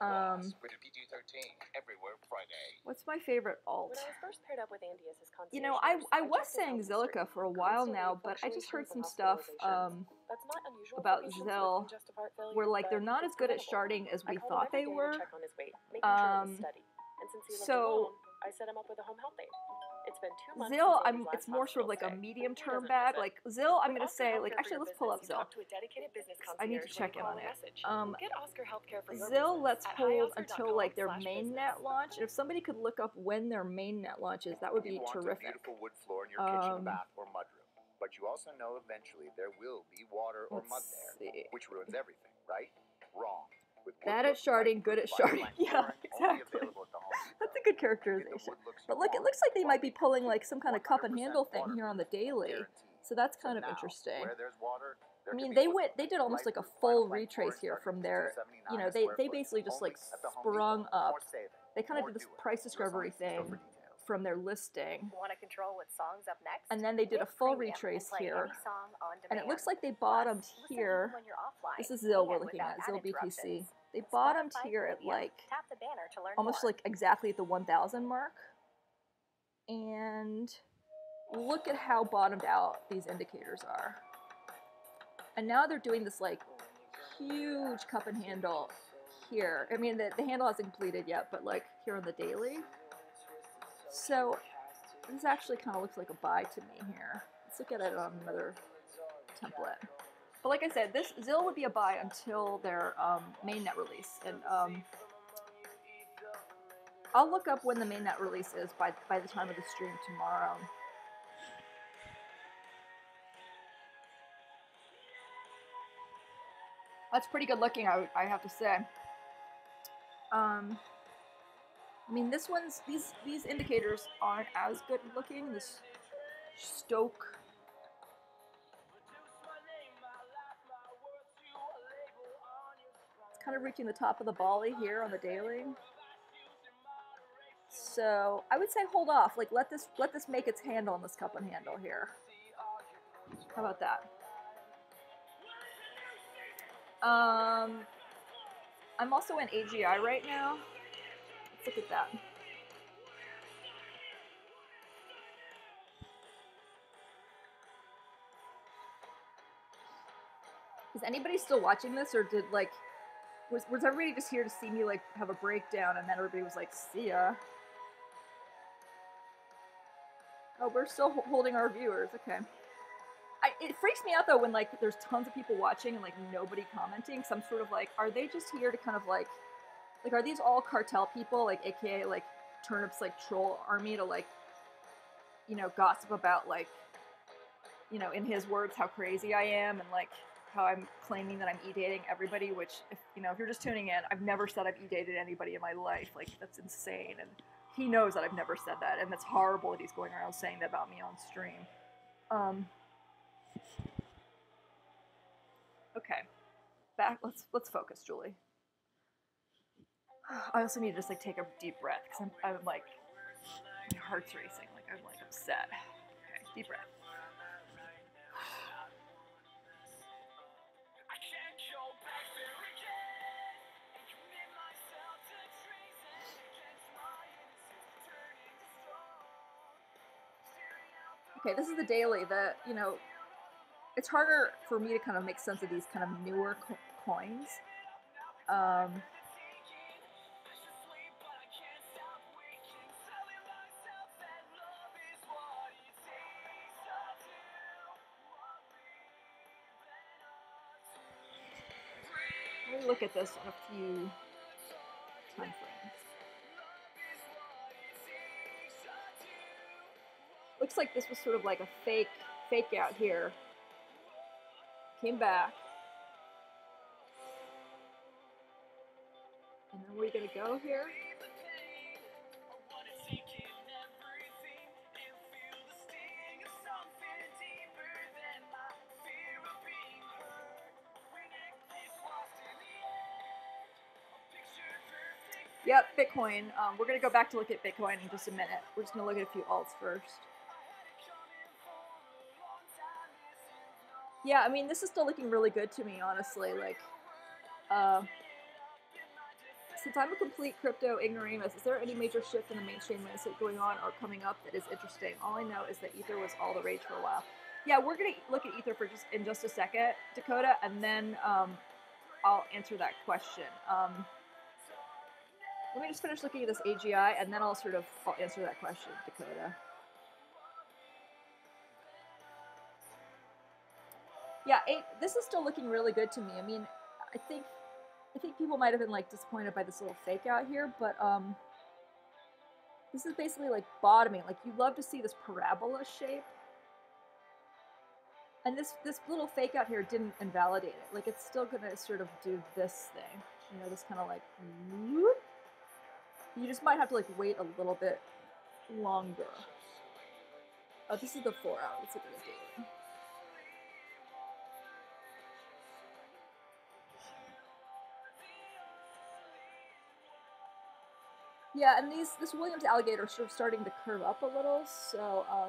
Rated PG-13. Everywhere Friday. What's my favorite alt? When I was first paired up with Andy as his You know, concierge I nurse, was checked his saying health Zilliqa history, for a while constantly now, but I just heard fluctuations some and stuff hospitalizations. That's not unusual about for patients with Zill congestive heart failure, where like they're but not as it's good at preventable. sharding as I we called thought him they every day were. to check on his weight, making sure it was steady. And since he lived So alone, I set him up with a home health aide. It's been 2 months Zill, since Andy's last it's more sort of like a hospital stay. medium He term doesn't miss bag. it. Like Zill, I'm With gonna Oscar say Healthcare like for actually your let's pull up business, you Zill. talk to a dedicated business I need to concierge check in when on you call it. a message. Get Oscar Healthcare for your Zill, business let's at hold until like their highoscar.com/business. mainnet launch. And if somebody could look up when their mainnet launches, that would be You want terrific. a beautiful wood floor in your kitchen, bath, or mudroom, but you also know eventually there will be water or mud there, which ruins everything, right? Wrong. With Bad at sharding, good at sharding. Yeah, exactly. That's a good characterization. But look, it looks like they might be pulling like some kind of cup and handle thing here on the daily. So that's kind of interesting. I mean, they did almost like a full retrace here from their, you know, they basically just like sprung up. They kind of did this price discovery thing from their listing. Want to control what songs up next? And then they did a full retrace here. And it looks like they bottomed here. This is Zill we're looking at, Zill BTC. They bottomed here at like, almost like exactly at the 1,000 mark. And look at how bottomed out these indicators are. And now they're doing this like huge cup and handle here. I mean, the handle hasn't completed yet, but like here on the daily. So this actually kind of looks like a buy to me here. Let's look at it on another template. But like I said, this Zill would be a buy until their mainnet release. And I'll look up when the mainnet release is by the time of the stream tomorrow. That's pretty good looking, I have to say. I mean, these indicators aren't as good looking. This Stoke. It's kind of reaching the top of the volley here on the daily. So I would say hold off. Like let this make its handle on this cup and handle here. How about that? I'm also in AGI right now. Let's look at that. Is anybody still watching this, or did like was everybody just here to see me like have a breakdown, and then everybody was like, "See ya." Oh, we're still holding our viewers. Okay. It freaks me out though when like there's tons of people watching and like nobody commenting. So I'm sort of like, are they just here to kind of like are these all cartel people, like AKA like Turnip's like troll army to like, you know, gossip about like, you know, in his words, how crazy I am and like how I'm claiming that I'm e-dating everybody, which if you know, if you're just tuning in, I've never said I've e-dated anybody in my life. Like that's insane, and he knows that I've never said that, and that's horrible that he's going around saying that about me on stream. Okay, back. Let's focus, Julie. I also need to just like take a deep breath because I'm like my heart's racing. Like I'm like upset. Okay, deep breath. Okay, this is the daily. You know, it's harder for me to kind of make sense of these kind of newer coins. Let me look at this on a few time frames. Looks like this was sort of like a fake out here. Came back. And then we're gonna go here. Yep, Bitcoin. We're gonna go back to look at Bitcoin in just a minute. We're just gonna look at a few alts first. Yeah, I mean, this is still looking really good to me, honestly. Like, since I'm a complete crypto ignoramus, is there any major shift in the mainstream landscape going on or coming up that is interesting? All I know is that Ether was all the rage for a while. Yeah, we're gonna look at Ether for in just a second, Dakota, and then I'll answer that question. Let me just finish looking at this AGI, and then I'll answer that question, Dakota. Yeah, this is still looking really good to me. I mean, I think people might have been like disappointed by this little fake out here, but this is basically like bottoming. Like, you love to see this parabola shape. And this little fake out here didn't invalidate it. Like, it's still gonna sort of do this thing. You know, this kind of like, whoop. You just might have to like wait a little bit longer. Oh, this is the 4 hour. Let's look at the daily. Yeah, and this Williams alligator is sort of starting to curve up a little, so I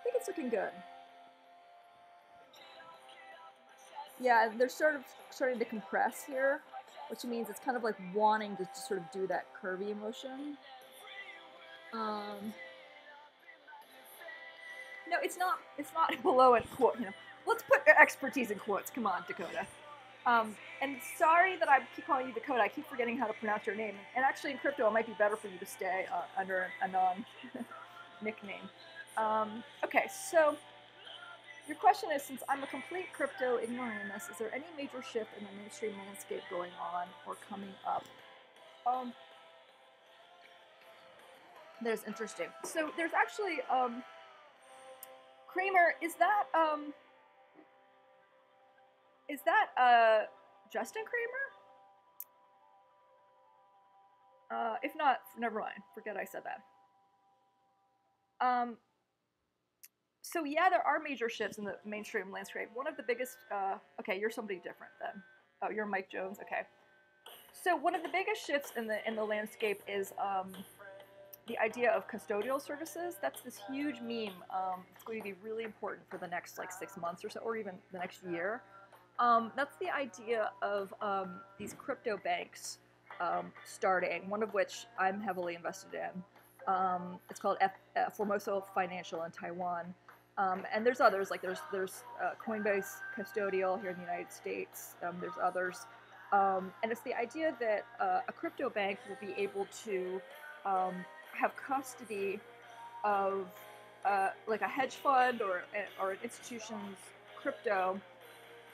think it's looking good. Yeah, they're sort of starting to compress here, which means it's kind of like wanting to just sort of do that curvy motion. No, it's not below a quote. You know, let's put expertise in quotes. Come on, Dakota. And sorry that I keep calling you Dakota. I keep forgetting how to pronounce your name. And actually, in crypto, it might be better for you to stay under a non-nickname. Okay, so your question is, since I'm a complete crypto ignoramus, is there any major shift in the mainstream landscape going on or coming up? There's interesting. So there's actually Kramer. Is that Justin Kramer? If not, never mind. Forget I said that. So yeah, there are major shifts in the mainstream landscape. One of the biggest, okay, you're somebody different then. Oh, you're Mike Jones, okay. So one of the biggest shifts in the landscape is the idea of custodial services. That's this huge meme. It's going to be really important for the next like 6 months or so, or even the next year. That's the idea of these crypto banks starting, one of which I'm heavily invested in. It's called Formosa Financial in Taiwan. And there's others, like there's Coinbase Custodial here in the United States. There's others. And it's the idea that a crypto bank will be able to have custody of like a hedge fund or an institution's crypto,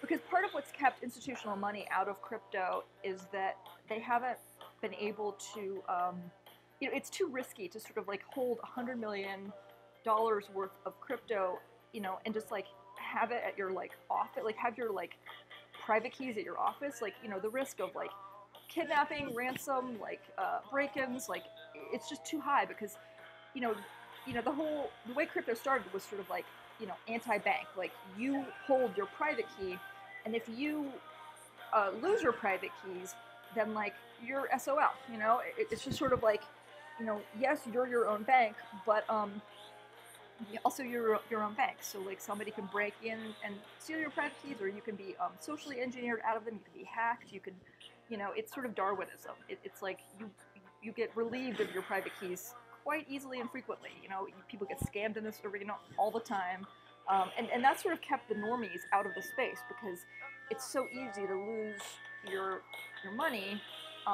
because part of what's kept institutional money out of crypto is that they haven't been able to, you know, it's too risky to sort of like hold $100 million worth of crypto, you know, and just like have it at your like office, like have your like private keys at your office, like, you know, the risk of like kidnapping, ransom, like break-ins, like it's just too high, because you know the way crypto started was sort of like, you know, anti-bank, like you hold your private key, and if you lose your private keys, then like you're SOL, you know. It's just sort of like, you know, yes, you're your own bank, but also you're your own bank. So like somebody can break in and steal your private keys, or you can be socially engineered out of them. You can be hacked. You can, you know, it's sort of Darwinism. It's like you get relieved of your private keys quite easily and frequently. You know, people get scammed in this arena all the time, and that sort of kept the normies out of the space, because it's so easy to lose your money,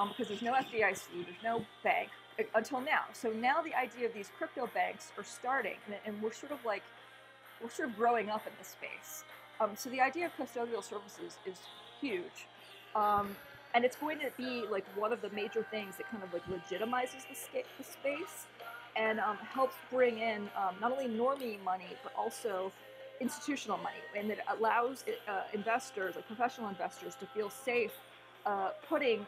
because there's no FDIC, there's no bank until now. So now the idea of these crypto banks are starting, and we're sort of growing up in this space. So the idea of custodial services is huge. And it's going to be like one of the major things that kind of like legitimizes the space, and helps bring in not only normie money, but also institutional money, and it allows investors, like professional investors, to feel safe putting,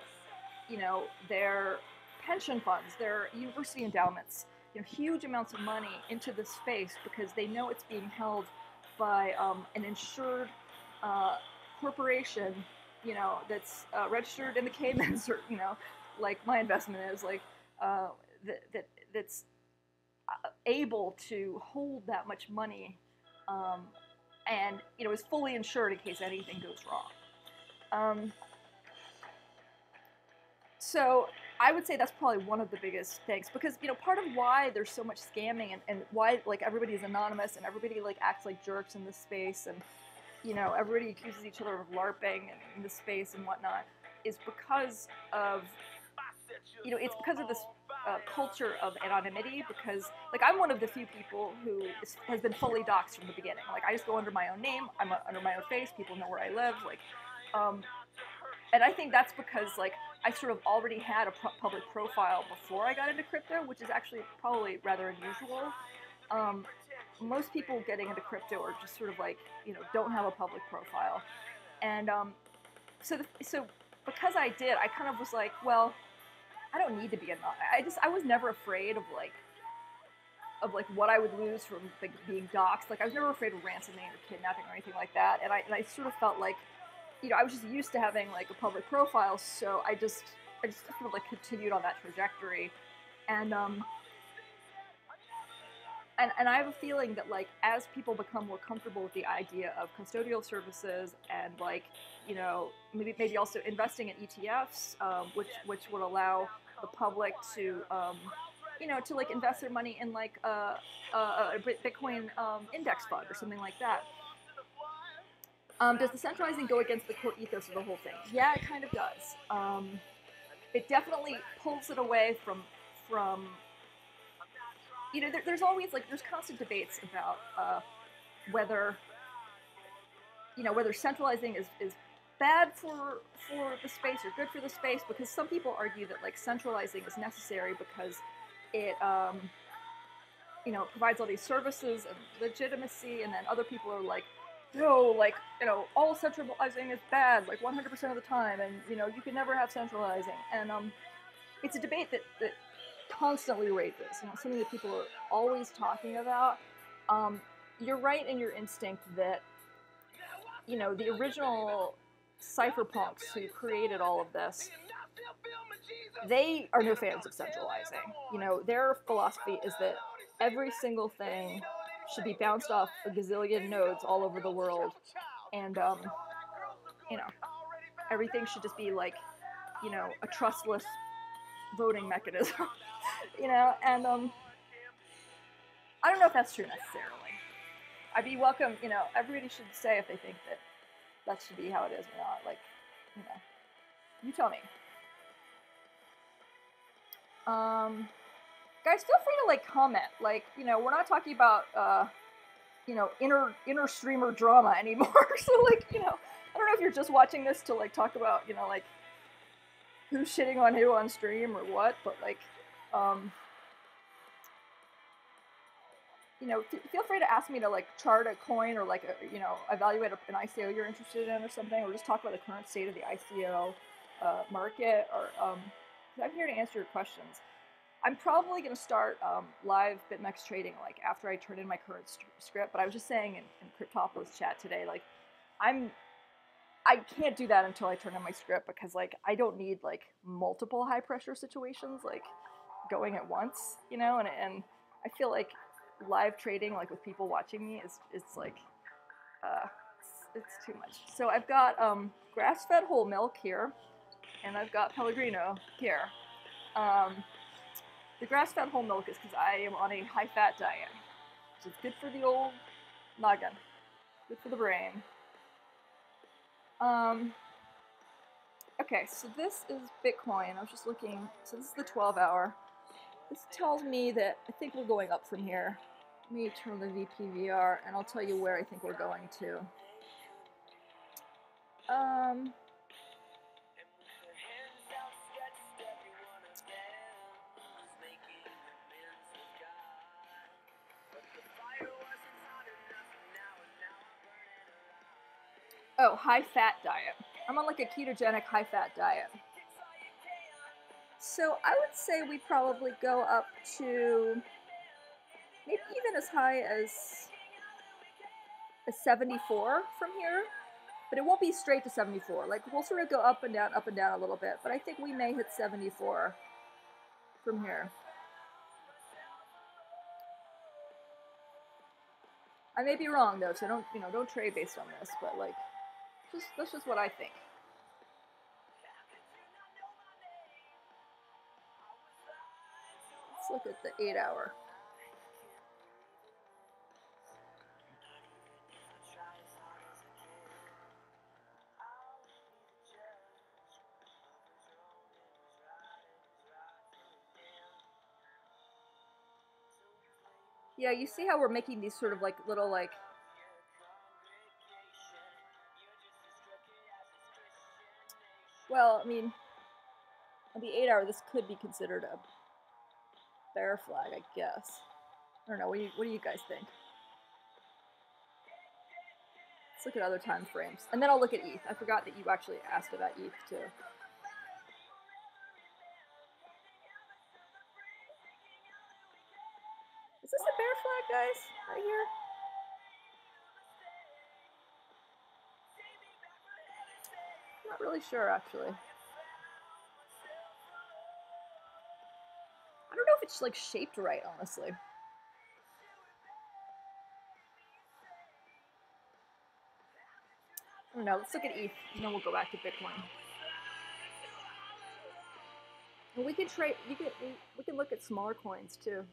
you know, their pension funds, their university endowments, you know, huge amounts of money into this space, because they know it's being held by an insured corporation, you know, that's registered in the Caymans, or, you know, like my investment is, like that's able to hold that much money, and, you know, is fully insured in case anything goes wrong. So I would say that's probably one of the biggest things, because part of why there's so much scamming and why like everybody's anonymous and everybody like acts like jerks in this space, and everybody accuses each other of LARPing in this space and whatnot, is because of it's because of this culture of anonymity. Because like I'm one of the few people who has been fully doxxed from the beginning. Like I just go under my own name, I'm under my own face, people know where I live, like and I think that's because like I sort of already had a public profile before I got into crypto, which is actually probably rather unusual. Most people getting into crypto are just sort of like don't have a public profile, and so because I did, I kind of was like, well, I don't need to be anonymous. I was never afraid of like what I would lose from like being doxxed. Like I was never afraid of ransoming or kidnapping or anything like that, and I sort of felt like I was just used to having like a public profile, so I just sort of like continued on that trajectory, and I have a feeling that like as people become more comfortable with the idea of custodial services and like maybe also investing in ETFs, which would allow the public to to like invest their money in like a Bitcoin index fund or something like that. Does the centralizing go against the core ethos of the whole thing? Yeah, it kind of does. It definitely pulls it away from there's always like there's constant debates about whether centralizing is bad for the space or good for the space, because some people argue that like centralizing is necessary because it provides all these services and legitimacy, and then other people are like, no, like all centralizing is bad like 100% of the time, and you can never have centralizing, and it's a debate that constantly rages, something that people are always talking about. You're right in your instinct that the original cypherpunks who created all of this, they are no fans of centralizing. Their philosophy is that every single thing should be bounced off a gazillion nodes all over the world, and everything should just be like a trustless voting mechanism. And I don't know if that's true necessarily. I'd be welcome, everybody should say if they think that should be how it is or not. Like, you tell me. Guys, feel free to like comment. Like, we're not talking about inner streamer drama anymore. So like, I don't know if you're just watching this to like talk about like who's shitting on who on stream or what, but like feel free to ask me to like chart a coin or like evaluate an ICO you're interested in or something, or just talk about the current state of the ICO market, or I'm here to answer your questions. I'm probably going to start live BitMEX trading like after I turn in my current script, but I was just saying in Cryptopolis chat today, like I can't do that until I turn in my script, because like I don't need like multiple high pressure situations like going at once, and I feel like live trading like with people watching me is like it's too much. So I've got grass-fed whole milk here, and I've got Pellegrino here. The grass-fed whole milk is because I am on a high-fat diet, which is good for the old noggin, good for the brain. Okay, so this is Bitcoin. I was just looking. So this is the 12-hour. This tells me that I think we're going up from here. Let me turn the VPVR, and I'll tell you where I think we're going to. Oh, high-fat diet. I'm on like a ketogenic high-fat diet. So I would say we probably go up to maybe even as high as 74 from here, but it won't be straight to 74. Like we'll sort of go up and down a little bit, but I think we may hit 74 from here. I may be wrong though, so don't trade based on this, but like that's just what I think. 8 hour. Yeah, you see how we're making these sort of like little like well, I mean, on the 8 hour, this could be considered a bear flag, I guess. I don't know. What do you guys think? Let's look at other time frames, and then I'll look at ETH. I forgot that you actually asked about ETH too. Is this a bear flag, guys? Right here? I'm not really sure, actually. I don't know if it's like shaped right, honestly. I don't know. Let's look at ETH, and then we'll go back to Bitcoin. And we can trade. We can look at smaller coins too.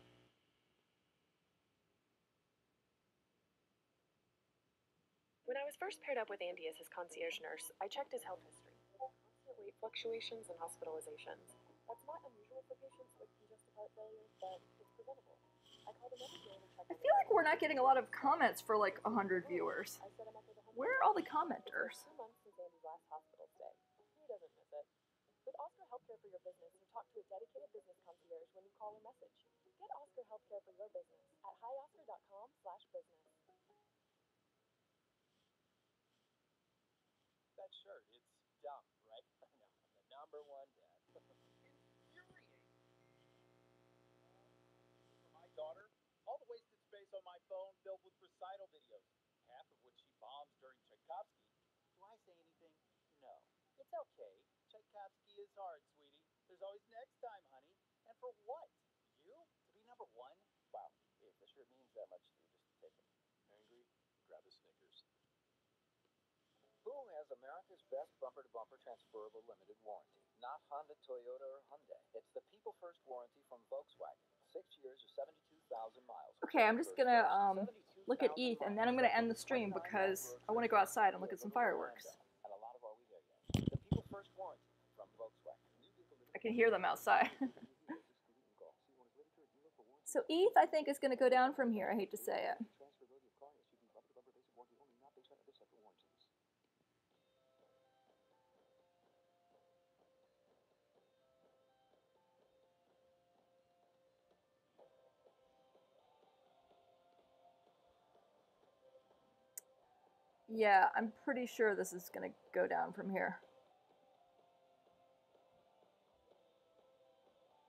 When I was first paired up with Andy as his concierge nurse, I checked his health history. Constant weight fluctuations and hospitalizations. That's not unusual for patients with congestive heart failure, but it's preventable. I called him every day to check. I feel like we're not getting a lot of comments for like 100 viewers. I set him up with a home. Where are all the commenters? It's been 2 months since Andy's last hospital stay. He doesn't miss it. With Oscar Healthcare for your business, you talk to a dedicated business concierge when you call or message. Get Oscar Healthcare for your business at hioscar.com/business. That shirt, it's dumb, right? I know, I'm the #1 dad. Infuriating. For my daughter, all the wasted space on my phone filled with recital videos, half of which she bombs during Tchaikovsky. Do I say anything? No. It's okay. Tchaikovsky is hard, sweetie. There's always next time, honey. And for what? You? To be #1? Wow. If the shirt means that much to you, just take it. Angry? Grab a Snickers. Who has America's best bumper-to-bumper transferable limited warranty? Not Honda, Toyota, or Hyundai. It's the People First warranty from Volkswagen. 6 years or 72,000 miles. Okay, I'm just gonna look at ETH, and then I'm gonna end the stream because I want to go outside and look at some fireworks. And a lot of are we there yet? The People First warranty from Volkswagen. I can hear them outside. So ETH, I think, is gonna go down from here. I hate to say it. Yeah, I'm pretty sure this is gonna go down from here.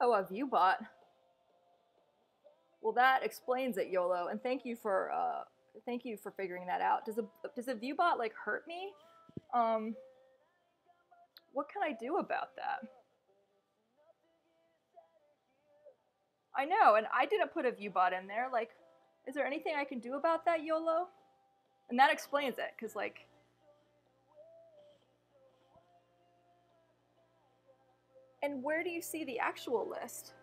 Oh, a ViewBot. Well, that explains it, YOLO, and thank you for figuring that out. Does a ViewBot like hurt me? What can I do about that? I know, and I didn't put a ViewBot in there. Like, is there anything I can do about that, YOLO? And that explains it, because, like... And where do you see the actual list?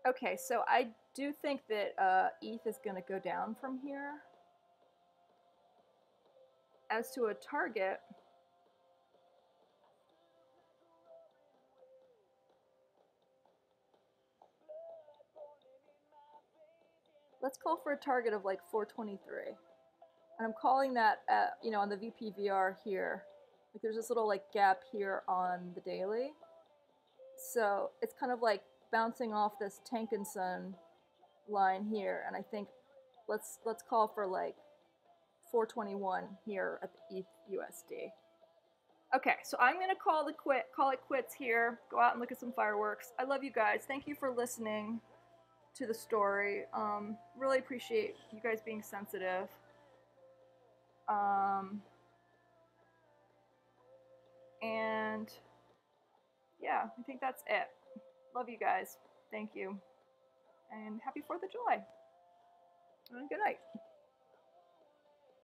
Okay, so I do think that ETH is going to go down from here. As to a target... Let's call for a target of like 423. And I'm calling that, you know, on the VPVR here. Like there's this little like gap here on the daily. So it's kind of like bouncing off this Tankinson line here. And I think let's call for like 421 here at the ETH USD. Okay, so I'm gonna call it quits here. Go out and look at some fireworks. I love you guys. Thank you for listening to the story. Really appreciate you guys being sensitive. And yeah, I think that's it. Love you guys. Thank you. And happy 4th of July. And good night.